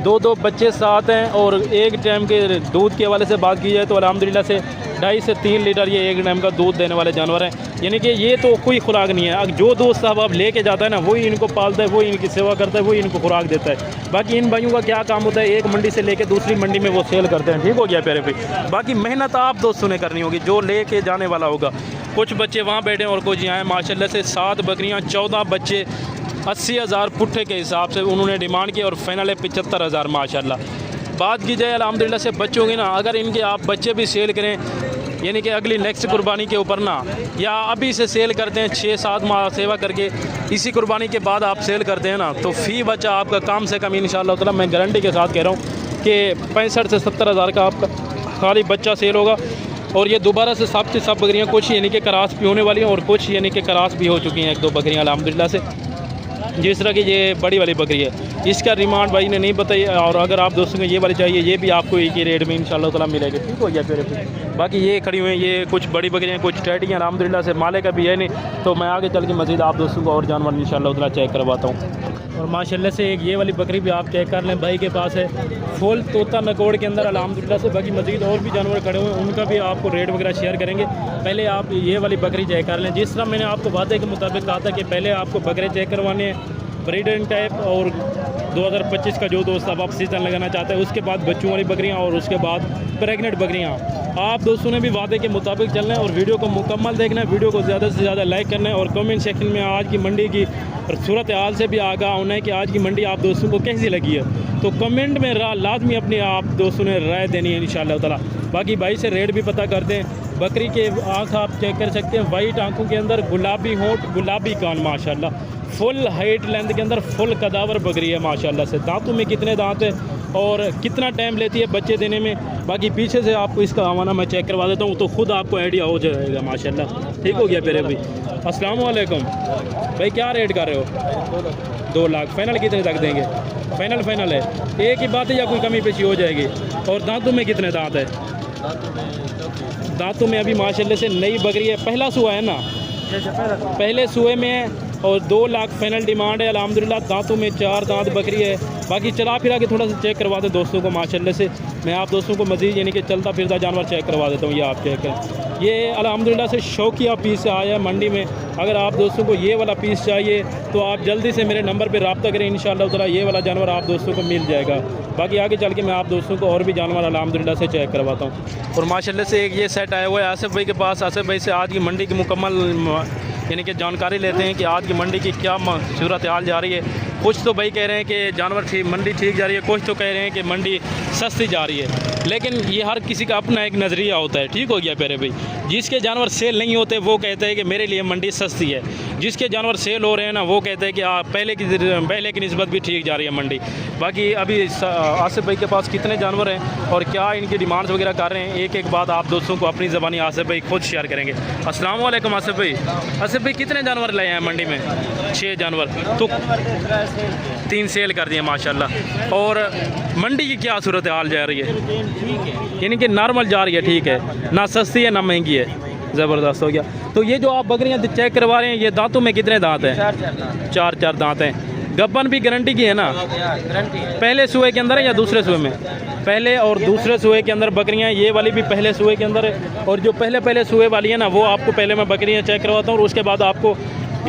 2-2 बच्चे साथ हैं और एक टाइम के दूध के हवाले से बात की जाए तो अल्हम्दुलिल्लाह से 2.5 से 3 लीटर ये एक टाइम का दूध देने वाले जानवर हैं। यानी कि ये तो कोई खुराक नहीं है। अब जो दोस्त साहब आप लेके जाता है ना वही इनको पालता है, वही इनकी सेवा करता है, वही इनको खुराक देता है। बाकी इन भाइयों का क्या काम होता है, एक मंडी से लेके दूसरी मंडी में वो सेल करते हैं, ठीक हो गया प्यारे भाई। बाकी मेहनत आप दोस्तों ने करनी होगी जो लेके जाने वाला होगा। कुछ बच्चे वहाँ बैठे और कुछ यहाँ माशाल्लाह से। 7 बकरियाँ, 14 बच्चे, 80,000 पुट्ठे के हिसाब से उन्होंने डिमांड की और फाइनल है 75,000 माशाल्लाह। बात की जाए अल्हम्दुलिल्लाह से बच्चों की ना, अगर इनके आप बच्चे भी सेल करें यानी कि अगली नेक्स्ट कुर्बानी के ऊपर ना, या अभी से सेल करते हैं 6-7 माह सेवा करके इसी कुर्बानी के बाद आप सेल करते हैं ना, तो फ़ी बच्चा आपका कम से कम इंशाअल्लाह ताला मैं गारंटी के साथ कह रहा हूँ कि 65 से 70,000 का आपका खाली बच्चा सेल होगा। और ये दोबारा से सब की सब बकरियाँ कुछ यानी कि क्रास भी होने वाली हैं और कुछ यानी कि क्रास भी हो चुकी हैं 1-2 बकरियाँ अल्हम्दुलिल्लाह से। जिस तरह की ये बड़ी वाली बकरी है इसका डिमांड भाई ने नहीं बताई। और अगर आप दोस्तों को ये वाली चाहिए ये भी आपको एक ही रेट में इंशाअल्लाह ताला मिलेगी, ठीक हो गया फिर। बाकी ये खड़ी हुई हैं, ये कुछ बड़ी बकरियाँ, कुछ टैटियाँ अल्हम्दुलिल्लाह से। मालिक का भी है नहीं तो मैं आगे चल के मज़ीद आप दोस्तों को और जानवर इंशाअल्लाह ताला चेक करवाता हूँ। और माशाल्लाह से एक ये वाली बकरी भी आप चेक कर लें, भाई के पास है फुल तोता नकोड़ के अंदर अल्हम्दुलिल्लाह से। बाकी मज़ीद और भी जानवर खड़े हुए हैं उनका भी आपको रेट वगैरह शेयर करेंगे। पहले आप ये वाली बकरी चेक कर लें। जिस तरह मैंने आपको वादे के मुताबिक कहा था कि पहले आपको बकरे चेक करवाने हैं ब्रीडिंग टाइप, और 2025 का जो दोस्त अब आप सीज़न लगाना चाहते हैं उसके बाद बच्चों वाली बकरियां और उसके बाद प्रेग्नेंट बकरियां। आप दोस्तों ने भी वादे के मुताबिक चलना है और वीडियो को मुकम्मल देखना है, वीडियो को ज़्यादा से ज़्यादा लाइक करना है और कमेंट सेक्शन में आज की मंडी की सूरत हाल से भी आगाह होना है कि आज की मंडी आप दोस्तों को कैसी लगी है। तो कमेंट में लाजमी अपने आप दोस्तों ने राय देनी है इंशाअल्लाह ताला। बाकी भाई से रेट भी पता करते हैं। बकरी के आँख आप चेक कर सकते हैं, वाइट आँखों के अंदर गुलाबी होंठ, गुलाबी कान माशाल्लाह, फुल हाइट लेंथ के अंदर फुल कदावर बकरी है माशाल्लाह से। दांतों में कितने दांत है और कितना टाइम लेती है बच्चे देने में। बाकी पीछे से आपको इसका हवाना मैं चेक करवा देता हूँ तो ख़ुद आपको आइडिया हो जाएगा माशाल्लाह। ठीक हो गया प्यारे भाई। अस्सलाम वालेकुम भाई, क्या रेट कर रहे हो? 2 लाख। फाइनल कितने तक देंगे? फाइनल है। एक ही बात है या कोई कमी पेशी हो जाएगी? और दांतों में कितने दांत है? दांतों में अभी माशाल्लाह से नई बकरी है, पहला सुआ है ना? पहले सुए में है और 2 लाख फाइनल डिमांड है अल्हम्दुलिल्लाह। दांतों में 4 दांत बकरी है। बाकी चला फिरा के थोड़ा सा चेक करवा दे दोस्तों को माशाल्लाह से। मैं आप दोस्तों को मज़ीद यानी कि चलता फिरता जानवर चेक करवा देता हूँ। ये आप चेक करें, ये अल्हम्दुलिल्लाह से शौकिया पीस आया है मंडी में। अगर आप दोस्तों को ये वाला पीस चाहिए तो आप जल्दी से मेरे नंबर पर रब्ता करें, इंशाअल्लाह ताला ये वाला जानवर आप दोस्तों को मिल जाएगा। बाकी आगे चल के मैं आप दोस्तों को और भी जानवर अल्हम्दुलिल्लाह से चेक करवाता हूँ। और माशाल्लाह से एक ये सेट आया हुआ है आसिफ भाई के पास। आसिफ भाई से आज की मंडी की मुकम्मल यानी कि जानकारी लेते हैं कि आज की मंडी की क्या सूरत हाल जा रही है। कुछ तो भाई कह रहे हैं कि जानवर ठीक, मंडी ठीक जा रही है, कुछ तो कह रहे हैं कि मंडी सस्ती जा रही है। लेकिन ये हर किसी का अपना एक नज़रिया होता है। ठीक हो गया प्यारे भाई। जिसके जानवर सेल नहीं होते वो कहते हैं कि मेरे लिए मंडी सस्ती है। जिसके जानवर सेल हो रहे हैं ना वो कहते हैं कि पहले की निस्बत भी ठीक जा रही है मंडी। बाकी अभी आसिफ भाई के पास कितने जानवर हैं और क्या इनकी डिमांड्स वगैरह कर रहे हैं, एक एक बात आप दोस्तों को अपनी ज़बानी आसिफ भाई खुद शेयर करेंगे। अस्सलाम वालेकुम आसिफ भाई। आसिफ भाई कितने जानवर लाए हैं मंडी में? 6 जानवर। तो 3 सेल कर दिए माशाल्लाह। और मंडी की क्या सूरत हाल जा रही है? यानी कि नॉर्मल जा रही है, ठीक है, ना सस्ती है ना महंगी है, ज़बरदस्त हो गया। तो ये जो आप बकरियां चेक करवा रहे हैं ये दांतों में कितने दांत हैं? 4 दांत हैं। गब्बन भी गारंटी की है ना? पहले सुए के अंदर है या दूसरे सुए में? पहले और दूसरे सुए के अंदर बकरियां। ये वाली भी पहले सुए के अंदर है। और जो पहले सुए वाली है ना वो आपको पहले मैं बकरियां चेक करवाता हूँ और उसके बाद आपको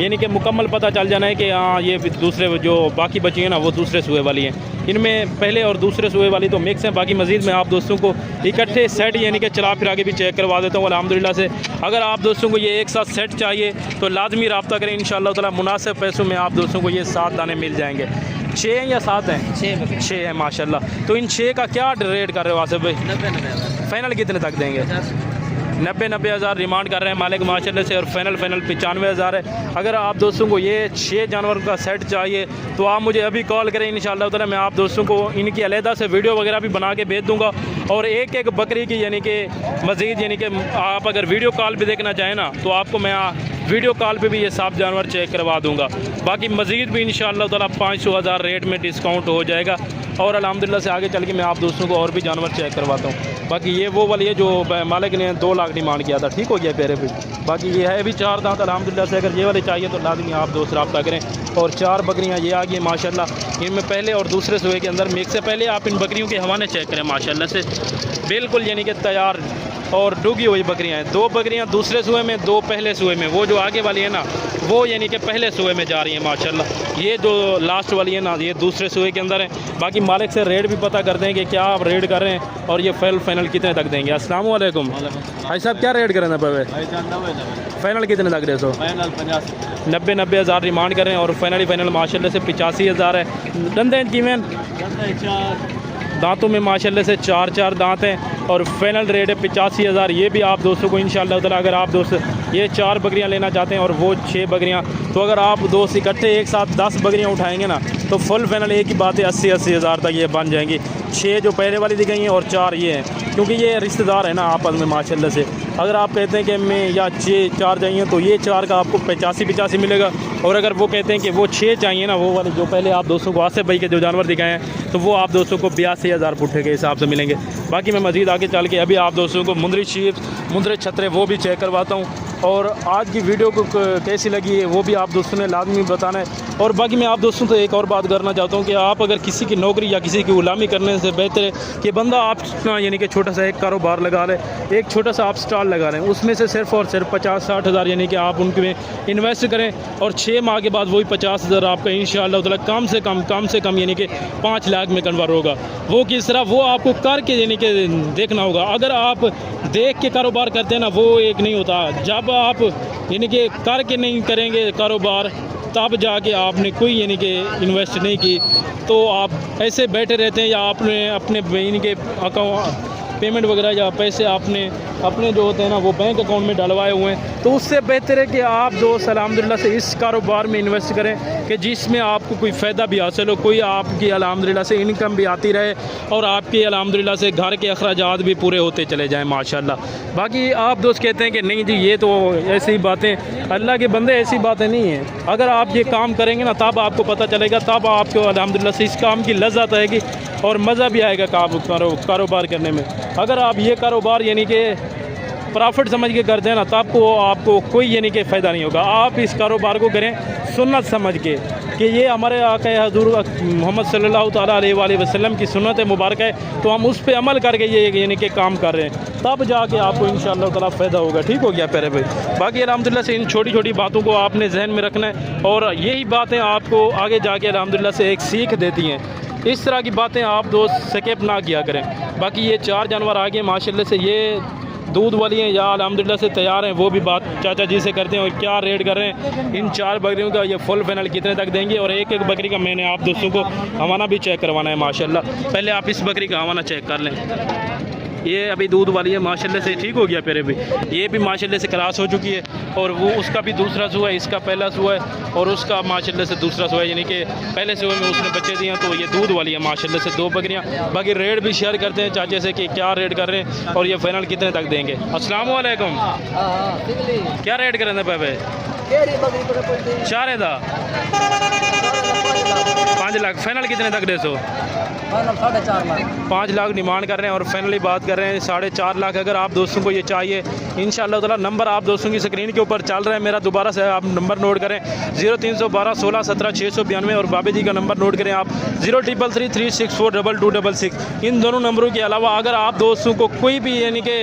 यानी कि मुकम्मल पता चल जाना है कि हाँ ये दूसरे जो बाकी बची हैं ना वो दूसरे सुए वाली हैं। इनमें पहले और दूसरे सुए वाली तो मिक्स हैं। बाकी मज़ीद मैं आप दोस्तों को इकट्ठे सेट यानी कि चला फिरा के भी चेक करवा देता हूँ अल्हम्दुलिल्लाह से। अगर आप दोस्तों को ये एक साथ सेट चाहिए तो लाजमी रब्ता करें, इंशाअल्लाह ताला मुनासिब पैसों में आप दोस्तों को ये 7 दाने मिल जाएंगे। 6 हैं या 7 हैं? 6 हैं माशाल्लाह। तो इन 6 का क्या रेट कर रहे हो आसिफ भाई? 90 फाइनल कितने तक देंगे? 90 हज़ार डिमांड कर रहे हैं मालिक माशाल्लाह से। और फाइनल 95 हज़ार है। अगर आप दोस्तों को ये 6 जानवर का सेट चाहिए तो आप मुझे अभी कॉल करें, इंशाअल्लाह ताला मैं आप दोस्तों को इनकी अलहदा से वीडियो वगैरह भी बना के भेज दूँगा। और एक एक बकरी की यानी कि मज़ीद यानी कि आप अगर वीडियो कॉल भी देखना चाहें ना तो आपको मैं वीडियो कॉल पे भी ये सब जानवर चेक करवा दूँगा। बाकी मज़ीद भी इंशाअल्लाह ताला 500 हज़ार रेट में डिस्काउंट हो जाएगा। और अल्हम्दुलिल्लाह से आगे चल के मैं आप दोस्तों को और भी जानवर चेक करवाता हूँ। बाकी ये वो वाली है जो मालिक ने 2 लाख डिमांड किया था। ठीक हो गया प्यारे भाई। बाकी ये है अभी 4 दांत अल्हम्दुलिल्लाह से। अगर ये वाले चाहिए तो लाजमी आप दोस्त रब्ता करें। और 4 बकरियाँ ये आ गई माशाल्लाह। इनमें पहले और दूसरे सुए के अंदर मिक्स है। पहले आप इन बकरियों के हवाने चेक करें माशाल्लाह से, बिल्कुल यानी कि तैयार और डूगी हुई बकरियां हैं। 2 बकरियां दूसरे सुए में, 2 पहले सुए में। वो जो आगे वाली है ना वो यानी कि पहले सुए में जा रही है माशाल्लाह। ये जो लास्ट वाली है ना ये दूसरे सुए के अंदर है। बाकी मालिक से रेट भी पता करते हैं कि क्या आप रेट कर रहे हैं और ये फाइनल कितने तक देंगे। अस्सलाम वालेकुम भाई साहब, क्या रेट कर रहे हैं पे? फाइनल कितने तक रहे? 90 हज़ार डिमांड कर रहे हैं और फाइनल माशाल्लाह से 85 हज़ार है। दंदे कीमें दांतों में माशाल्लाह से 4 दांत हैं और फाइनल रेट है 85 हज़ार। ये भी आप दोस्तों को इंशाअल्लाह ताला अगर आप दोस्त ये 4 बकरियां लेना चाहते हैं और वो 6 बकरियां, तो अगर आप दोस्त इकट्ठे एक साथ 10 बकरियां उठाएंगे ना तो फुल फाइनल एक ही बात है 80 हज़ार तक ये बन जाएंगी। 6 जो पहले वाली दी गई हैं और 4 ये हैं, क्योंकि ये रिश्तेदार है ना आपस में माशाल्लाह से। अगर आप कहते हैं कि मैं या 4 चाहिए तो ये 4 का आपको 85 मिलेगा। और अगर वो कहते हैं कि वो 6 चाहिए ना वो वाले जो पहले आप दोस्तों को आसिफ भाई के जो जानवर दिखाए हैं तो वो आप दोस्तों को 82 हज़ार पुट्ठे के हिसाब से मिलेंगे। बाकी मैं मज़ीद आगे चल के अभी आप दोस्तों को मुंदरी शीप, मुंदरी छतरे वो भी चेक करवाता हूँ। और आज की वीडियो को कैसी लगी है वो भी आप दोस्तों ने लाजमी बताना है। और बाकी मैं आप दोस्तों से एक और बात करना चाहता हूँ कि आप अगर किसी की नौकरी या किसी की गुलामी करने से बेहतर है कि बंदा आप यानी कि छोटा सा एक कारोबार लगा लें, एक छोटा सा आप स्टॉल लगा लें, उसमें से सिर्फ और सिर्फ 50-60 हज़ार यानी कि आप उनमें इन्वेस्ट करें और 6 माह के बाद वही 50 हज़ार आपका इंशाअल्लाह ताला कम से कम यानी कि 5 लाख में कन्वर्ट होगा। वो किस तरह, वो आपको करके यानी कि देखना होगा। अगर आप देख के कारोबार करते हैं ना वो एक नहीं होता। जब आप यानी कि करके नहीं करेंगे कारोबार तब जाके आपने कोई यानी कि इन्वेस्ट नहीं की तो आप ऐसे बैठे रहते हैं या आपने अपने यानी कि पेमेंट वगैरह या पैसे आपने अपने जो होते हैं ना वो बैंक अकाउंट में डलवाए हुए हैं, तो उससे बेहतर है कि आप दोस्त अल्हम्दुलिल्लाह से इस कारोबार में इन्वेस्ट करें कि जिसमें आपको कोई फ़ायदा भी हासिल हो, कोई आपकी अल्हम्दुलिल्लाह से इनकम भी आती रहे और आपके अल्हम्दुलिल्लाह से घर के अखराजात भी पूरे होते चले जाएँ माशाल्लाह। बाकी आप दोस्त कहते हैं कि नहीं जी ये तो ऐसी बातें, अल्लाह के बंदे ऐसी बातें नहीं हैं। अगर आप ये काम करेंगे ना तब आपको पता चलेगा, तब आपको अल्हम्दुलिल्लाह से इस काम की लज्जत आएगी और मज़ा भी आएगा कारोबार करने में। अगर आप ये कारोबार यानी कि प्रॉफिट समझ के करते हैं ना तब को आपको कोई यानी कि फ़ायदा नहीं होगा। आप इस कारोबार को करें सुन्नत समझ के कि ये हमारे आका हज़ूर मोहम्मद सल्लल्लाहु ताला अलैहि वसल्लम की सुन्नत मुबारक है, तो हम उस पर अमल करके ये यानी कि काम कर रहे हैं, तब जाके आपको इंशाअल्लाह ताला फ़ायदा होगा। ठीक हो गया प्यारे भाई। बाकी अल्हम्दुलिल्लाह से इन छोटी छोटी बातों को आपने जहन में रखना है और यही बातें आपको आगे जाके अल्हम्दुलिल्लाह से एक सीख देती हैं। इस तरह की बातें आप दोस्त स्किप ना किया करें। बाकी ये 4 जानवर आगे माशाल्लाह से ये दूध वाली हैं या अल्हम्दुलिल्लाह से तैयार हैं, वो भी बात चाचा जी से करते हैं और क्या रेट कर रहे हैं इन 4 बकरियों का, ये फुल फाइनल कितने तक देंगे और एक एक बकरी का मैंने आप दोस्तों को हवाना भी चेक करवाना है माशाल्लाह। पहले आप इस बकरी का हवाना चेक कर लें। ये अभी दूध वाली है माशाल्लाह से, ठीक हो गया प्यारे भाई। ये भी माशाल्लाह से क्रॉस हो चुकी है और वो उसका भी दूसरा सुआ है, इसका पहला सुआ है और उसका माशाल्लाह से दूसरा सुआ है, यानी कि पहले सुए में उसने बच्चे दिए हैं, तो ये दूध वाली है माशाल्लाह से 2 बकरियां। बाकी रेट भी शेयर करते हैं चाचे से कि क्या रेट कर रहे हैं और ये फाइनल कितने तक देंगे। अस्सलाम वालेकुम, क्या रेट कर रहे हैं भाई? 4 था 5 लाख, फाइनल कितने तक दे सो? 5 लाख डिमांड कर रहे हैं और फाइनली बात कर रहे हैं 4.5 लाख। अगर आप दोस्तों को ये चाहिए इंशाअल्लाह ताला, नंबर आप दोस्तों की स्क्रीन के ऊपर चल रहा है, मेरा दोबारा से आप नंबर नोट करें 0312 16 17 692 और बाबे जी का नंबर नोट करें आप 0333 364 2266। इन दोनों नंबरों के अलावा अगर आप दोस्तों को कोई भी यानी कि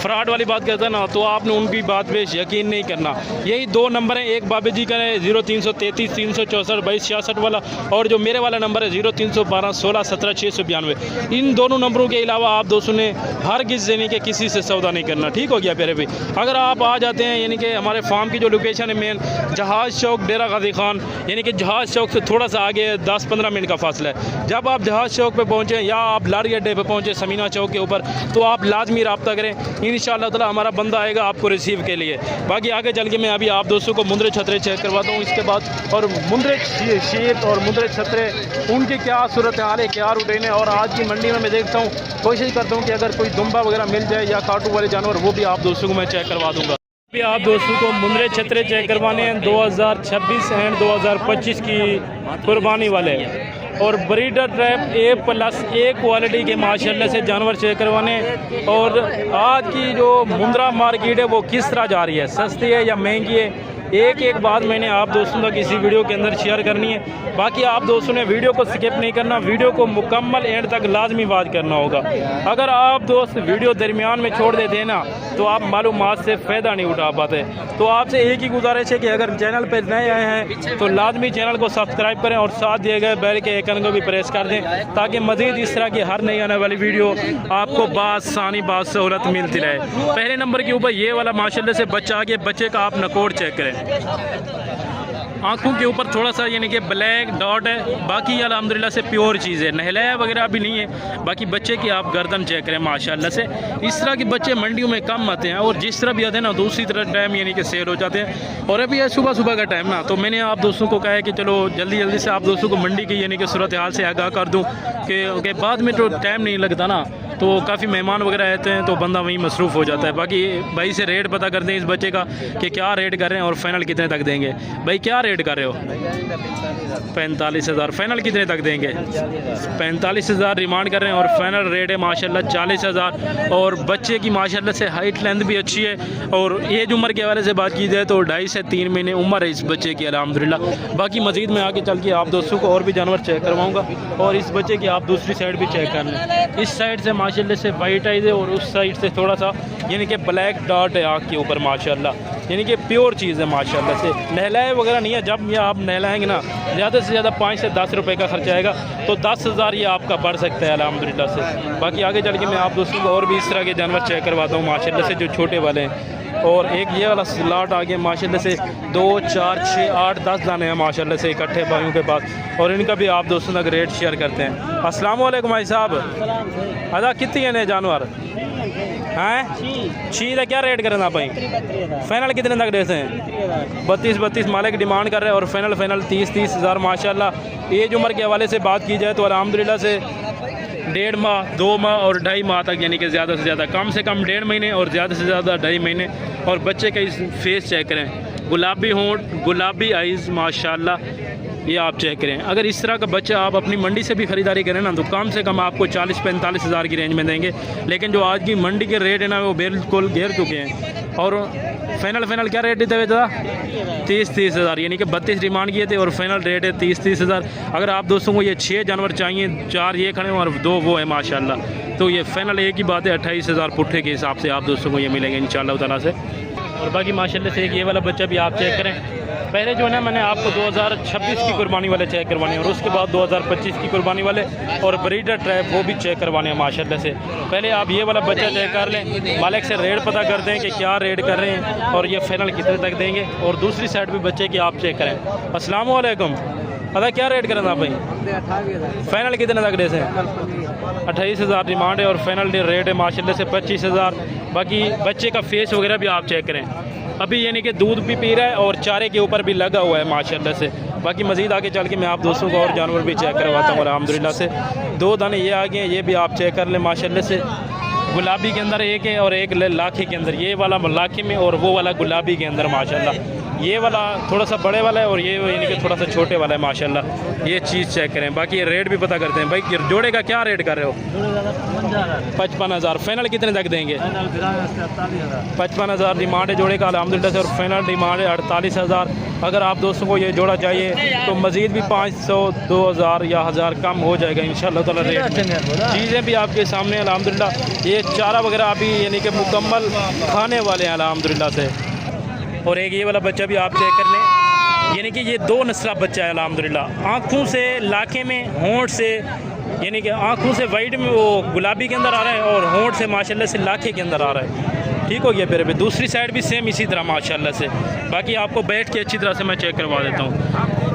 फ्रॉड वाली बात करता है ना, तो आपने उनकी बात पे यकीन नहीं करना। यही 2 नंबर हैं, एक बाबे जी का है 0333 364 2266 वाला और जो मेरे वाला नंबर है 0312 16 17 692। इन दोनों नंबरों के अलावा आप दोस्तों ने हर किस यानी कि किसी से सौदा नहीं करना। ठीक हो गया प्यारे भाई। अगर आप आ जाते हैं यानी कि हमारे फार्म की जो लोकेशन है मेन जहाज़ चौक डेरा गाजी खान, यानी कि जहाज़ चौक से थोड़ा सा आगे 10-15 मिनट का फासला है। जब आप जहाज़ चौक पे पहुँचें या आप लारी अड्डे पे पहुँचे समीना चौक के ऊपर, तो आप लाजमी रब्ता करें, इंशाअल्लाह ताला हमारा बंदा आएगा आपको रिसीव के लिए। बाकी आगे चल के मैं अभी आप दोस्तों को मुंदरे छतरे चेक करवाता हूँ इसके बाद, और मुंदरे शीत और मुंदरे छतरे उनकी क्या सूरत हाल है, क्या रूटीन है। और आज की मंडी में मैं देखता हूँ, कोशिश करता हूँ कि अगर कोई दुम्बा वगैरह मिल जाए या काटू वाले जानवर, वो भी आप दोस्तों को मैं चेक करवा दूँगा। अभी आप दोस्तों को मुंदरे छतरे चेक करवाने हैं 2026 एंड 2025 की कुर्बानी वाले और ब्रीडर ट्रैप A+A क्वालिटी के माशाल्लाह से जानवर चेक करवाने हैं। और आज की जो मुंद्रा मार्केट है वो किस तरह जा रही है, सस्ती है या महंगी है, एक एक बात मैंने आप दोस्तों तक इसी वीडियो के अंदर शेयर करनी है। बाकी आप दोस्तों ने वीडियो को स्किप नहीं करना, वीडियो को मुकम्मल एंड तक लाजमी बात करना होगा। अगर आप दोस्त वीडियो दरमियान में छोड़ देते हैं ना, तो आप मालूमात से फ़ायदा नहीं उठा पाते। तो आपसे एक ही गुजारिश है कि अगर चैनल पर नए आए हैं तो लाजमी चैनल को सब्सक्राइब करें और साथ दिए गए बेल के आइकन को भी प्रेस कर दें, ताकि मज़ीद इस तरह की हर नई आने वाली वीडियो आपको बासानी सहूलत मिलती रहे। पहले नंबर के ऊपर ये वाला माशाल्लाह से बच्चा आ गया, बच्चे का आप नकोड़ चेक करें, आँखों के ऊपर थोड़ा सा यानी कि ब्लैक डॉट है, बाकी अल्हम्दुलिल्लाह से प्योर चीज़ है, नहलाया वगैरह भी नहीं है। बाकी बच्चे की आप गर्दन चेक करें माशाल्लाह से। इस तरह के बच्चे मंडियों में कम आते हैं और जिस तरह भी आते हैं ना दूसरी तरह टाइम यानी कि सेल हो जाते हैं। और अभी है सुबह सुबह का टाइम ना, तो मैंने आप दोस्तों को कहा है कि चलो जल्दी जल्दी से आप दोस्तों को मंडी की यानी कि सूरत हाल से आगाह कर दूँ कि बाद में तो टाइम नहीं लगता ना, तो काफ़ी मेहमान वगैरह आते हैं तो बंदा वहीं मसरूफ़ हो जाता है। बाकी भाई से रेट पता करते हैं इस बच्चे का कि क्या रेट कर रहे हैं और फाइनल कितने तक देंगे। भाई क्या रेट कर रहे हो? 45,000। फाइनल कितने तक देंगे? 45,000 डिमांड कर रहे हैं और फाइनल रेट है माशाल्लाह 40,000। और बच्चे की माशाल्लाह से हाइट लेंथ भी अच्छी है और एज उम्र के हवाले से बात की जाए तो 2.5 से 3 महीने उम्र है इस बच्चे की अल्हम्दुलिल्लाह। बाकी मज़ीद में आगे चल के आप दोस्तों को और भी जानवर चेक करवाऊँगा और इस बच्चे की आप दूसरी साइड भी चेक कर लें। इस साइड से माशाल्लाह से वाइट आइज है और उस साइड से थोड़ा सा यानी कि ब्लैक डॉट है आँख के ऊपर माशाल्लाह, यानी कि प्योर चीज़ है माशाल्लाह से। नहलाए वगैरह नहीं है, जब ये आप नहलाएंगे ना ज़्यादा से ज़्यादा 5 से 10 रुपये का खर्चा आएगा, तो 10,000 ये आपका बढ़ सकता है अल्हम्दुलिल्लाह से। बाकी आगे चल के मैं आप दोस्तों को और भी इस तरह के जानवर चेक करवाता हूँ माशाल्लाह से, जो छोटे वाले हैं। और एक ये वाला स्लॉट आ गया माशाल्लाह से 2 4 6 8 10 दाने हैं माशाल्लाह से इकट्ठे भाइयों के पास, और इनका भी आप दोस्तों तक रेट शेयर करते हैं। अस्सलाम वालेकुम भाई साहब, अदा कितनी है जानवर हैं छी का क्या रेट करें भाई? फाइनल कितने तक देते हैं? 32 मालिक डिमांड कर रहे हैं और फाइनल 30 हज़ार माशाल्लाह। एज उम्र के हवाले से बात की जाए तो अल्हम्दुलिल्लाह से 1.5 माह 2 माह और 2.5 माह तक, यानी कि ज़्यादा से ज़्यादा, कम से कम 1.5 महीने और ज़्यादा से ज़्यादा 2.5 महीने। और बच्चे का इस फेस चेक करें, गुलाबी होंठ, गुलाबी आइज़ माशाल्लाह, ये आप चेक करें। अगर इस तरह का बच्चा आप अपनी मंडी से भी ख़रीदारी करें ना तो कम से कम आपको 40-45 हज़ार की रेंज में देंगे, लेकिन जो आज की मंडी के रेट है ना वो बिल्कुल गिर चुके हैं। और फाइनल क्या रेट देते हुए था? 30 हज़ार, यानी कि 32 डिमांड किए थे और फाइनल रेट है 30 हज़ार। अगर आप दोस्तों को ये 6 जानवर चाहिए, 4 ये खड़े हैं और 2 वो है माशाल्लाह, तो ये फाइनल एक ही बात है 28 हज़ार पुट्ठे के हिसाब से आप दोस्तों को ये मिलेंगे इंशाअल्लाह ताला से। और बाकी माशाल्लाह से एक ये वाला बच्चा भी आप चेक करें। पहले जो है ना मैंने आपको 2026 की कुर्बानी वाले चेक करवाने हैं और उसके बाद 2025 की कुर्बानी वाले और ब्रीडर ट्रैप वो भी चेक करवाने हैं माशाल्लाह से। पहले आप ये वाला बच्चा चेक कर लें, मालिक से रेट पता कर दें कि क्या रेट कर रहे हैं और ये फाइनल कितने तक देंगे। और दूसरी साइड भी बच्चे की आप चेक करें। अस्सलाम वालेकुम, अदा क्या रेट करें आप भाई? फाइनल कितने तक दे से? 28 हज़ार डिमांड है और फाइनल रेट है माशाल्लाह से 25 हज़ार। बाकी बच्चे का फेस वगैरह भी आप चेक करें, अभी यानी कि दूध भी पी रहा है और चारे के ऊपर भी लगा हुआ है माशाल्लाह से। बाकी मज़ीद आगे चल के मैं आप दोस्तों को और जानवर भी चेक करवाता हूँ अल्हम्दुलिल्लाह से। 2 दाने ये आ गए हैं, ये भी आप चेक कर लें माशाल्लाह से। गुलाबी के अंदर एक है और एक लाखे के अंदर, ये वाला लाखे में और वो वाला गुलाबी के अंदर माशाल्लाह। ये वाला थोड़ा सा बड़े वाला है और ये यानी कि थोड़ा सा छोटे वाला है माशाल्लाह। ये चीज़ चेक करें। बाकी ये रेट भी पता करते हैं भाई, जोड़े का क्या रेट कर रहे हो? 55 हज़ार। फाइनल कितने तक देंगे? 55 हज़ार डिमांड है जोड़े का अल्हम्दुलिल्लाह से और फाइनल डिमांड है 48 हज़ार। अगर आप दोस्तों को ये जोड़ा चाहिए तो मज़ीद भी 500 2000 या 1000 कम हो जाएगा इंशाअल्लाह ताला रेट में। चीज़ें भी आपके सामने अल्हम्दुलिल्लाह। ये चारा वगैरह अभी यानी कि मुकम्मल खाने वाले हैं अल्हम्दुलिल्लाह से। और एक ये वाला बच्चा भी आप चेक कर लें, यानी कि ये 2 नस्ला बच्चा है अल्हम्दुलिल्लाह। आँखों से लाखे में, होंठ से यानी कि आँखों से वाइट में वो गुलाबी के अंदर आ रहा है और होंठ से माशाल्लाह से लाखे के अंदर आ रहा है। ठीक हो गया। फिर भी दूसरी साइड भी सेम इसी तरह माशाल्लाह से। बाकी आपको बैठ के अच्छी तरह से मैं चेक करवा देता हूँ।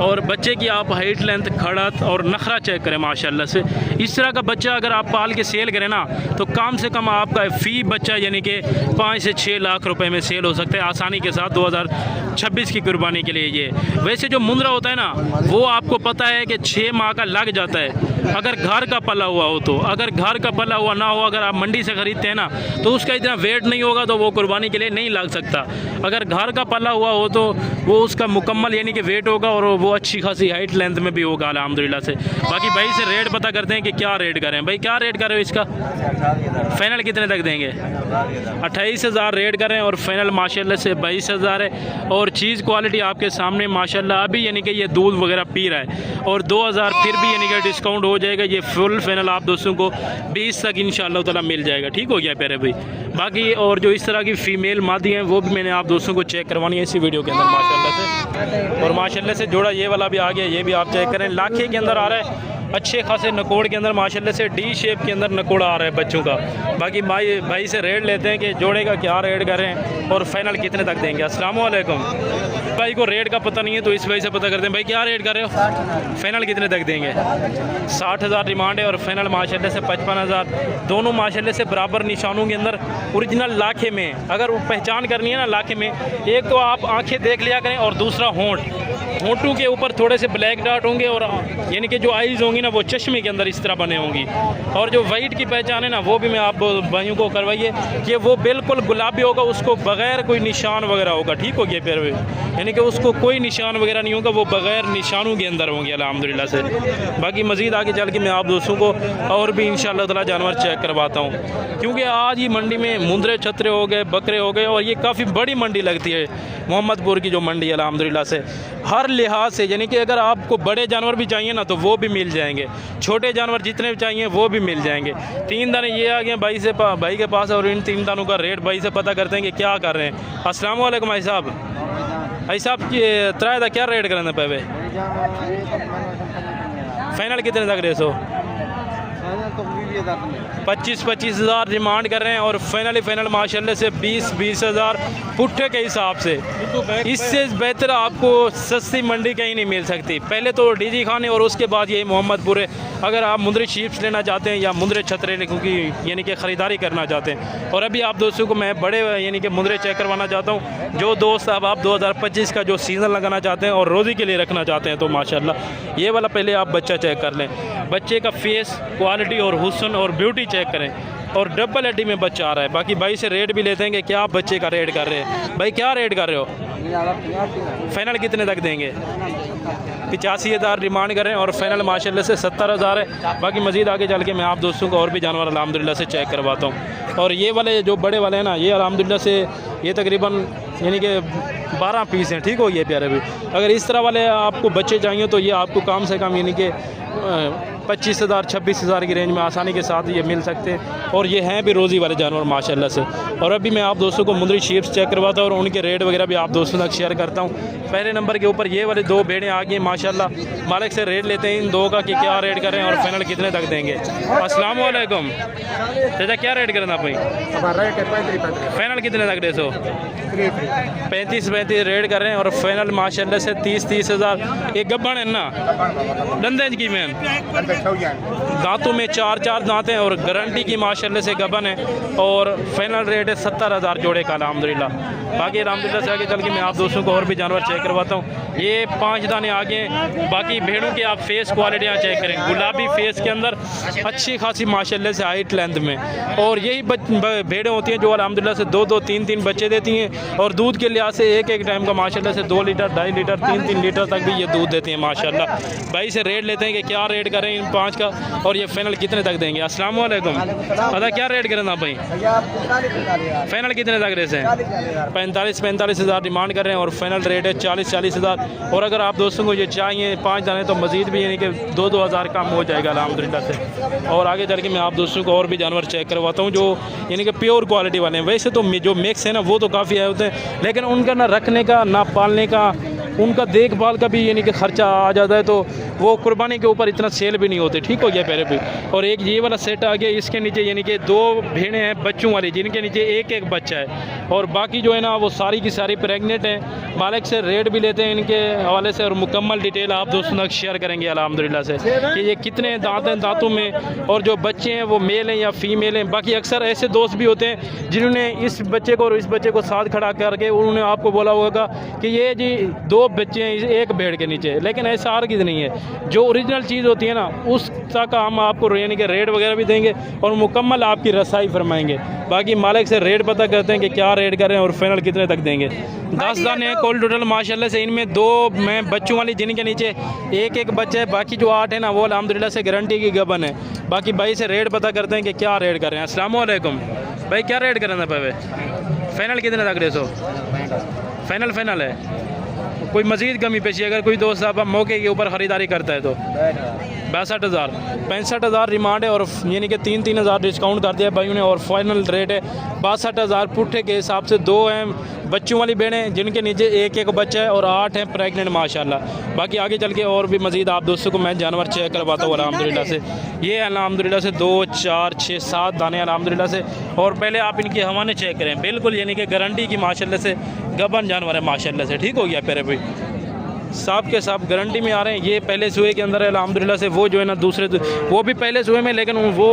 और बच्चे की आप हाइट, लेंथ, खड़त और नखरा चेक करें माशाल्लाह से। इस तरह का बच्चा अगर आप पाल के सेल करें ना तो कम से कम आपका फ़ी बच्चा यानी कि 5 से 6 लाख रुपए में सेल हो सकता है आसानी के साथ 2026 की कुर्बानी के लिए। ये वैसे जो मुंद्रा होता है ना वो आपको पता है कि 6 माह का लग जाता है अगर घर का पला हुआ हो तो। अगर घर का पला हुआ ना हो, अगर आप मंडी से ख़रीदते हैं ना तो उसका इतना वेट नहीं होगा तो वो कुर्बानी के लिए नहीं लग सकता। अगर घर का पला हुआ हो तो वो उसका मुकम्मल यानी कि वेट होगा और वो अच्छी खासी हाइट, लेंथ में भी होगा अल्हम्दुलिल्लाह से। बाकी भाई से रेट पता करते हैं कि क्या रेट करें। भाई क्या रेट कर रहे हो इसका? फाइनल कितने तक देंगे? 28 हज़ार रेट कर रहे हैं और फाइनल माशाल्लाह से 22 हज़ार है। और चीज़ क्वालिटी आपके सामने माशाल्लाह। अभी यानी कि ये दूध वगैरह पी रहा है और 2000 फिर भी यानी कि डिस्काउंट हो जाएगा। ये फुल फाइनल आप दोस्तों को 20 तक इंशाअल्लाह ताला मिल जाएगा। ठीक हो गया प्यारे भाई। बाकी और जो इस तरह की फ़ीमेल मादी हैं वो भी मैंने आप दोस्तों को चेक करवानी है इसी वीडियो के अंदर माशाल्लाह से। और माशाल्लाह से जोड़ा ये वाला भी आ गया, ये भी आप चेक करें। लाखे के अंदर आ रहा है, अच्छे खासे नकोड़ के अंदर माशाल्लाह से डी शेप के अंदर नकोड़ा आ रहा है बच्चों का। बाकी भाई से रेट लेते हैं कि जोड़े का क्या रेट कर रहे हैं और फाइनल कितने तक देंगे। अस्सलाम वालेकुम। भाई को रेट का पता नहीं है तो इस वजह से पता करते हैं। भाई क्या रेट कर रहे हो? फाइनल कितने तक देंगे? 60 हज़ार डिमांड है और फाइनल माशाल्लाह से 55 हज़ार। दोनों माशाल्लाह से बराबर निशानों के अंदर ओरिजिनल लाखे में। अगर वो पहचान करनी है ना लाखे में, एक तो आप आँखें देख लिया करें और दूसरा होंठों के ऊपर थोड़े से ब्लैक डॉट होंगे और यानी कि जो आइज़ होंगी ना वो चश्मे के अंदर इस तरह बने होंगी। और जो वाइट की पहचान है ना वो भी मैं आप भाइयों को करवाइए कि वो बिल्कुल गुलाबी होगा, उसको बग़ैर कोई निशान वगैरह होगा। ठीक हो गया फिर भी, यानी कि उसको कोई निशान वगैरह नहीं होगा, वो बग़ैर निशानों के अंदर होंगे अल्हम्दुलिल्लाह से। बाकी मज़ीद आगे चल के मैं आप दोस्तों को और भी इंशाअल्लाह ताला जानवर चेक करवाता हूँ, क्योंकि आज ही मंडी में मुंदरे छतरे हो गए, बकरे हो गए और ये काफ़ी बड़ी मंडी लगती है मोहम्मदपुर की जो मंडी है अल्हम्दुलिल्लाह से हर लिहाज से। यानी कि अगर आपको बड़े जानवर भी चाहिए ना तो वो भी मिल जाएंगे, छोटे जानवर जितने भी चाहिए वो भी मिल जाएंगे। 3 दाने ये आ गए भाई के पास और इन 3 दानों का रेट भाई से पता करते हैं कि क्या कर रहे हैं। अस्सलाम वालेकुम भाई साहब। भाई साहब त्राए का क्या रेट करें पे? फाइनल कितने तक रेस हो? 25-25 हज़ार डिमांड कर रहे हैं और फाइनल माशाल्लाह से 20-20 हज़ार पुट्ठे के हिसाब से। इससे बेहतर आपको सस्ती मंडी कहीं नहीं मिल सकती। पहले तो डीजी खाने और उसके बाद यही मोहम्मदपुर। अगर आप मुंदरी शीप्स लेना चाहते हैं या मुंदरे छतरे क्योंकि यानी कि ख़रीदारी करना चाहते हैं, और अभी आप दोस्तों को मैं बड़े यानी कि मुंदरे चेक करवाना चाहता हूँ। जो दोस्त अब आप 2025 का जो सीज़न लगाना चाहते हैं और रोज़ी के लिए रखना चाहते हैं तो माशाल्लाह ये वाला पहले आप बच्चा चेक कर लें। बच्चे का फेस क्वालिटी और हुस्न और ब्यूटी चेक करें। और डबल हड्डी में बच्चा आ रहा है। बाकी भाई से रेट भी लेते हैं कि क्या आप बच्चे का रेट कर रहे हैं। भाई क्या रेट कर रहे हो? फाइनल कितने तक देंगे? 85 हज़ार डिमांड कर रहे हैं और फाइनल माशाल्लाह से 70 हज़ार है। बाकी मज़ीद आगे चल के मैं आप दोस्तों को और भी जानवर अल्हम्दुलिल्लाह से चेक करवाता हूँ। और ये वाले जो बड़े वाले हैं ना, ये अल्हम्दुलिल्लाह से ये तकरीबन यानी कि 12 पीस हैं। ठीक हो गया प्यारे भी। अगर इस तरह वाले आपको बच्चे चाहिए तो ये आपको कम से कम यानी कि 25 हज़ार 26 हज़ार की रेंज में आसानी के साथ ये मिल सकते हैं। और ये हैं भी रोज़ी वाले जानवर माशाल्लाह से। और अभी मैं आप दोस्तों को मुंदरी शीप्स चेक करवाता हूँ और उनके रेट वगैरह भी आप दोस्तों तक शेयर करता हूँ। पहले नंबर के ऊपर ये वाले 2 भेड़ें आ गई माशाल्लाह। मालिक से रेट लेते हैं इन 2 का कि क्या रेट करें और फाइनल कितने तक देंगे। अस्सलाम वालेकुम चाचा, क्या रेट करना भाई? फाइनल कितने तक दे सो? 35 रेट कर रहे हैं और फाइनल माशाल्लाह से 30 हज़ार। एक गब्बन है ना दंदेज की मैन, दांतों में 4 दांत हैं और गारंटी की माशाल्लाह से गबन है। और फाइनल रेट है 70 हज़ार जोड़े का अल्हम्दुलिल्लाह। बाकी अल्हम्दुलिल्लाह से आगे चल के मैं आप दोस्तों को और भी जानवर चेक करवाता हूँ। ये 5 दाने आगे हैं। बाकी भेड़ों की आप फेस क्वालिटियाँ चेक करें। गुलाबी फेस के अंदर अच्छी खासी माशाल्लाह से हाइट लेंथ में। और यही भेड़ें होती हैं जो अल्हम्दुलिल्लाह से 2-2 3-3 बच्चे देती हैं। और दूध के लिहाज से एक टाइम का माशाल्लाह से 2 लीटर 2.5 लीटर 3-3 लीटर तक भी ये दूध देती हैं माशाल्लाह। भाई से रेट लेते हैं कि क्या रेट करें इन 5 का और ये फाइनल कितने तक देंगे। अस्सलाम वालेकुम अदा, क्या रेट करें ना भाई? फाइनल कितने तक रेट है? 45 हज़ार डिमांड कर रहे हैं और फाइनल रेट है 40 हज़ार। और अगर आप दोस्तों को ये चाहिए 5 दाने तो मज़ीद भी यानी कि 2-2 हज़ार कम हो जाएगा अल्हम्दुलिल्लाह से। और आगे चल के मैं आप दोस्तों को और भी जानवर चेक करवाता हूँ जो यानी कि प्योर क्वालिटी वाले हैं। वैसे तो जो मिक्स है ना वो तो काफ़ी आए होते हैं, लेकिन उनका ना रखने का ना पालने का उनका देखभाल का भी यानी कि ख़र्चा आ जाता है, तो वो कुर्बानी के ऊपर इतना सेल भी नहीं होते। ठीक हो गया पहले भी। और एक ये वाला सेट आ गया, इसके नीचे यानी कि 2 भेड़ें हैं बच्चों वाली जिनके नीचे एक बच्चा है। और बाकी जो है ना वो सारी की सारी प्रेग्नेंट हैं। मालिक से रेट भी लेते हैं इनके हवाले से और मुकम्मल डिटेल आप दोस्तों तक शेयर करेंगे अल्हम्दुलिल्लाह से कि ये कितने दांत हैं दांतों में और जो बच्चे हैं वो मेल हैं या फीमेल हैं। बाकी अक्सर ऐसे दोस्त भी होते हैं जिन्होंने इस बच्चे को और इस बच्चे को साथ खड़ा करके उन्होंने आपको बोला होगा कि ये जी 2 बच्चे हैं एक भेड़ के नीचे, लेकिन ऐसा हर किसी नहीं है। जो ओरिजिनल चीज़ होती है ना उसका हम आपको यानी कि रेट वगैरह भी देंगे और मुकम्मल आपकी रसाई फरमाएंगे। बाकी मालिक से रेट पता करते हैं कि क्या रेट कर रहे हैं और फाइनल कितने तक देंगे। 10 दाने हैं कुल टोटल माशाल्लाह से। इनमें 2 मैं बच्चों वाली जिनके नीचे एक बच्चा है, बाकी जो 8 है ना वो अल्हम्दुलिल्लाह से गारंटी की गबन है। बाकी भाई से रेट पता करते हैं कि क्या रेट कर रहे हैं। अस्सलाम वालेकुम भाई, क्या रेट कर रहे हैं भाई? फाइनल कितने तक दे सो? फाइनल है। कोई मज़ीद कमी पेशी अगर कोई दोस्त आप मौके के ऊपर ख़रीदारी करता है तो 65 हज़ार डिमांड है और यानी कि 3 हज़ार डिस्काउंट कर दिया भाइयों ने। और फाइनल रेट है 62 हज़ार पुट्ठे के हिसाब से। 2 हैं बच्चों वाली भेड़ें जिनके नीचे एक बच्चा है और 8 हैं प्रेग्नेंट माशाल्लाह। बाकी आगे चल के और भी मज़ीद आप दोस्तों को मैं जानवर चेक करवाता हूँ अल्हम्दुलिल्लाह से। ये अल्हम्दुलिल्लाह से 2 4 6 7 दाने अल्हम्दुलिल्लाह से। और पहले आप इनकी हवाने चेक करें, बिल्कुल यानी कि गारंटी की माशाल्लाह से गबन जानवर है माशाल्लाह से। ठीक हो गया प्यारे भाई, साफ के साफ गारंटी में आ रहे हैं। ये पहले सुए के अंदर है अल्हम्दुलिल्लाह से। वो जो है ना दूसरे वो भी पहले सुए में, लेकिन वो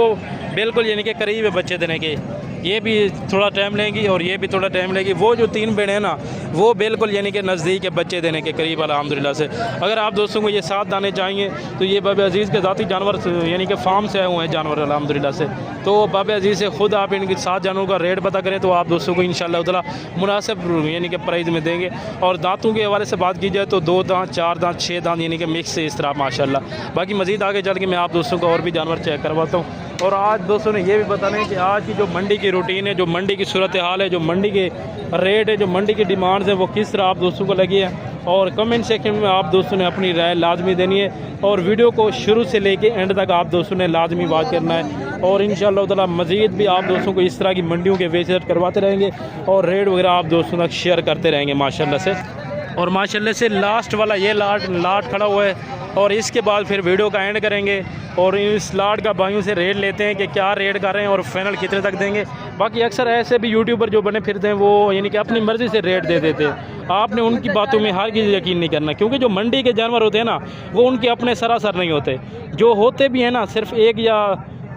बिल्कुल यानी कि करीब है बच्चे देने के। ये भी थोड़ा टाइम लेंगी और ये भी थोड़ा टाइम लेगी। वो जो 3 भेड़ें हैं ना वो बिल्कुल यानी कि नज़दीक है बच्चे देने के करीब अल्हम्दुलिल्लाह से। अगर आप दोस्तों को ये 7 दाने चाहिए तो ये बाबा अजीज़ के ज़ाती जानवर यानी कि फार्म से आए हुए हैं जानवर अल्हम्दुलिल्लाह से। तो बाबा अजीज़ से ख़ुद आप इनके 7 जानवरों का रेट पता करें तो आप दोस्तों को इंशाअल्लाह ताला मुनासिब यानी कि प्राइस में देंगे। और दांतों के हवाले से बात की जाए तो 2 दांत 4 दांत 6 दांत यानी कि मिक्स से इस तरह माशाल्लाह। बाकी मज़ीद आगे चल के मैं आप दोस्तों को और भी जानवर चेक करवाता हूँ। और आज दोस्तों ने ये भी बताना है कि आज की जो मंडी की रूटीन है, जो मंडी की सूरत हाल है, जो मंडी के रेट है, जो मंडी की डिमांड्स है वो किस तरह आप दोस्तों को लगी है। और कमेंट सेक्शन में आप दोस्तों ने अपनी राय लाजमी देनी है और वीडियो को शुरू से लेके एंड तक आप दोस्तों ने लाजमी बात करना है। और इंशाअल्लाह ताला मज़ीद भी आप दोस्तों को इस तरह की मंडियों के विजिट करवाते रहेंगे और रेट वगैरह आप दोस्तों तक शेयर करते रहेंगे माशाल्लाह से। और माशाल्लाह से लास्ट वाला ये लाट खड़ा हुआ है और इसके बाद फिर वीडियो का एंड करेंगे और इस लाट का भाइयों से रेट लेते हैं कि क्या रेट कर रहे हैं और फाइनल कितने तक देंगे। बाकी अक्सर ऐसे भी यूट्यूबर जो बने फिरते हैं वो यानी कि अपनी मर्ज़ी से रेट दे देते हैं। आपने उनकी बातों में हर किसी यकीन नहीं करना, क्योंकि जो मंडी के जानवर होते हैं ना वो उनके अपने सरासर नहीं होते। जो होते भी हैं ना सिर्फ एक या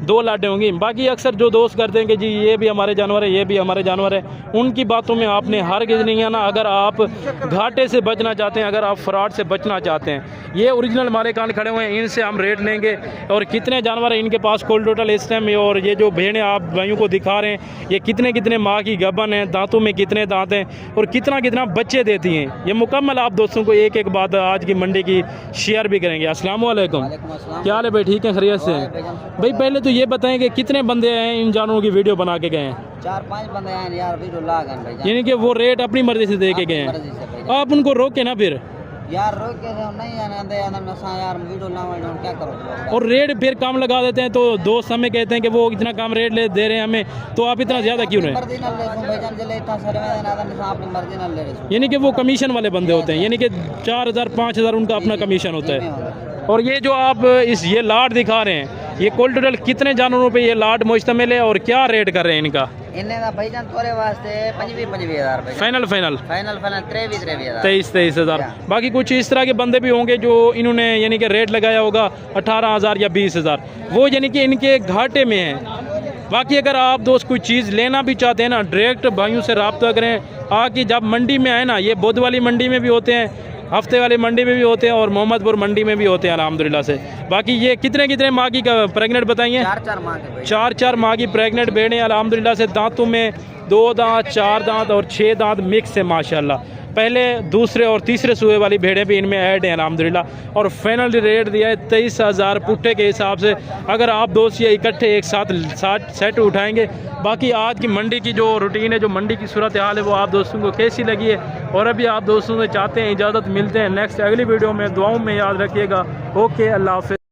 दो लाटें होंगी। बाकी अक्सर जो दोस्त करते हैं कि जी ये भी हमारे जानवर है, ये भी हमारे जानवर है, उनकी बातों में आपने हर किसी नहीं आना। अगर आप घाटे से बचना चाहते हैं, अगर आप फ्रॉड से बचना चाहते हैं, ये ओरिजिनल हमारे कान खड़े हुए हैं, इनसे हम रेट लेंगे। और कितने जानवर हैं इनके पास कुल टोटल इस टाइम में, और ये जो भेड़ें आप भाइयों को दिखा रहे हैं ये कितने कितने माह की गबन है, दांतों में कितने दांत हैं और कितना कितना बच्चे देती हैं, ये मुकम्मल आप दोस्तों को एक एक बात आज की मंडी की शेयर भी करेंगे। अस्सलाम वालेकुम, क्या हाल है भाई? ठीक है, खैरियत से भाई? पहले तो ये बताएं कि कितने बंदे हैं इन जानवरों की वीडियो बना के गए हैं? 4-5 बंदे हैं यार, वीडियो ला गए भाई, यानी कि वो रेट अपनी मर्जी से दे के गए हैं। आप उनको रोके ना फिर यार, रोक के नहीं आने दे यार, वीडियो लावा क्या करो। और रेट फिर कम लगा देते हैं तो दोस्त हमें कहते हैं कि वो इतना कम रेट ले दे रहे हैं हमें, तो आप इतना ज़्यादा क्यों रहे? यानी कि वो कमीशन वाले बंदे होते हैं, यानी कि 4,000 5,000 उनका अपना कमीशन होता है। और ये जो आप ये लाट दिखा रहे हैं ये कुल टोटल कितने जानवरों पे ये लाट मुश्तमिल है और क्या रेट कर रहे हैं इनका? इन्हें भाईजान तोरे वास्ते 25,000 फाइनल 23,000। हाँ। बाकी कुछ इस तरह के बंदे भी होंगे जो इन्होंने यानी कि रेट लगाया होगा 18,000 या 20,000, वो यानी कि इनके घाटे में है। बाकी अगर आप दोस्त कोई चीज़ लेना भी चाहते हैं ना, डायरेक्ट भाइयों से रब्ता करें आके। जब मंडी में आए ना, ये बुध वाली मंडी में भी होते हैं, हफ्ते वाली मंडी में भी होते हैं और मोहम्मदपुर मंडी में भी होते हैं अल्हम्दुलिल्लाह से। बाकी ये कितने कितने माह की प्रेगनेंट बताइए? 4 माह की प्रेगनेंट भेड़ें अल्हम्दुलिल्लाह से। दांतों में 2 दांत, 4 दांत और 6 दांत मिक्स है माशाल्लाह। पहले, दूसरे और तीसरे सूए वाली भेड़ें भी इनमें ऐड हैं अल्हम्दुलिल्लाह। और फाइनल रेट दिया है 23,000 पुट्ठे के हिसाब से। अगर आप दोस्त ये इकट्ठे एक साथ सेट उठाएंगे। बाकी आज की मंडी की जो रूटीन है, जो मंडी की सूरत हाल है, वो आप दोस्तों को कैसी लगी है? और अभी आप दोस्तों से चाहते हैं इजाज़त, मिलते हैं नेक्स्ट अगली वीडियो में। दुआओं में याद रखिएगा। ओके, अल्लाह हाफ़िज़।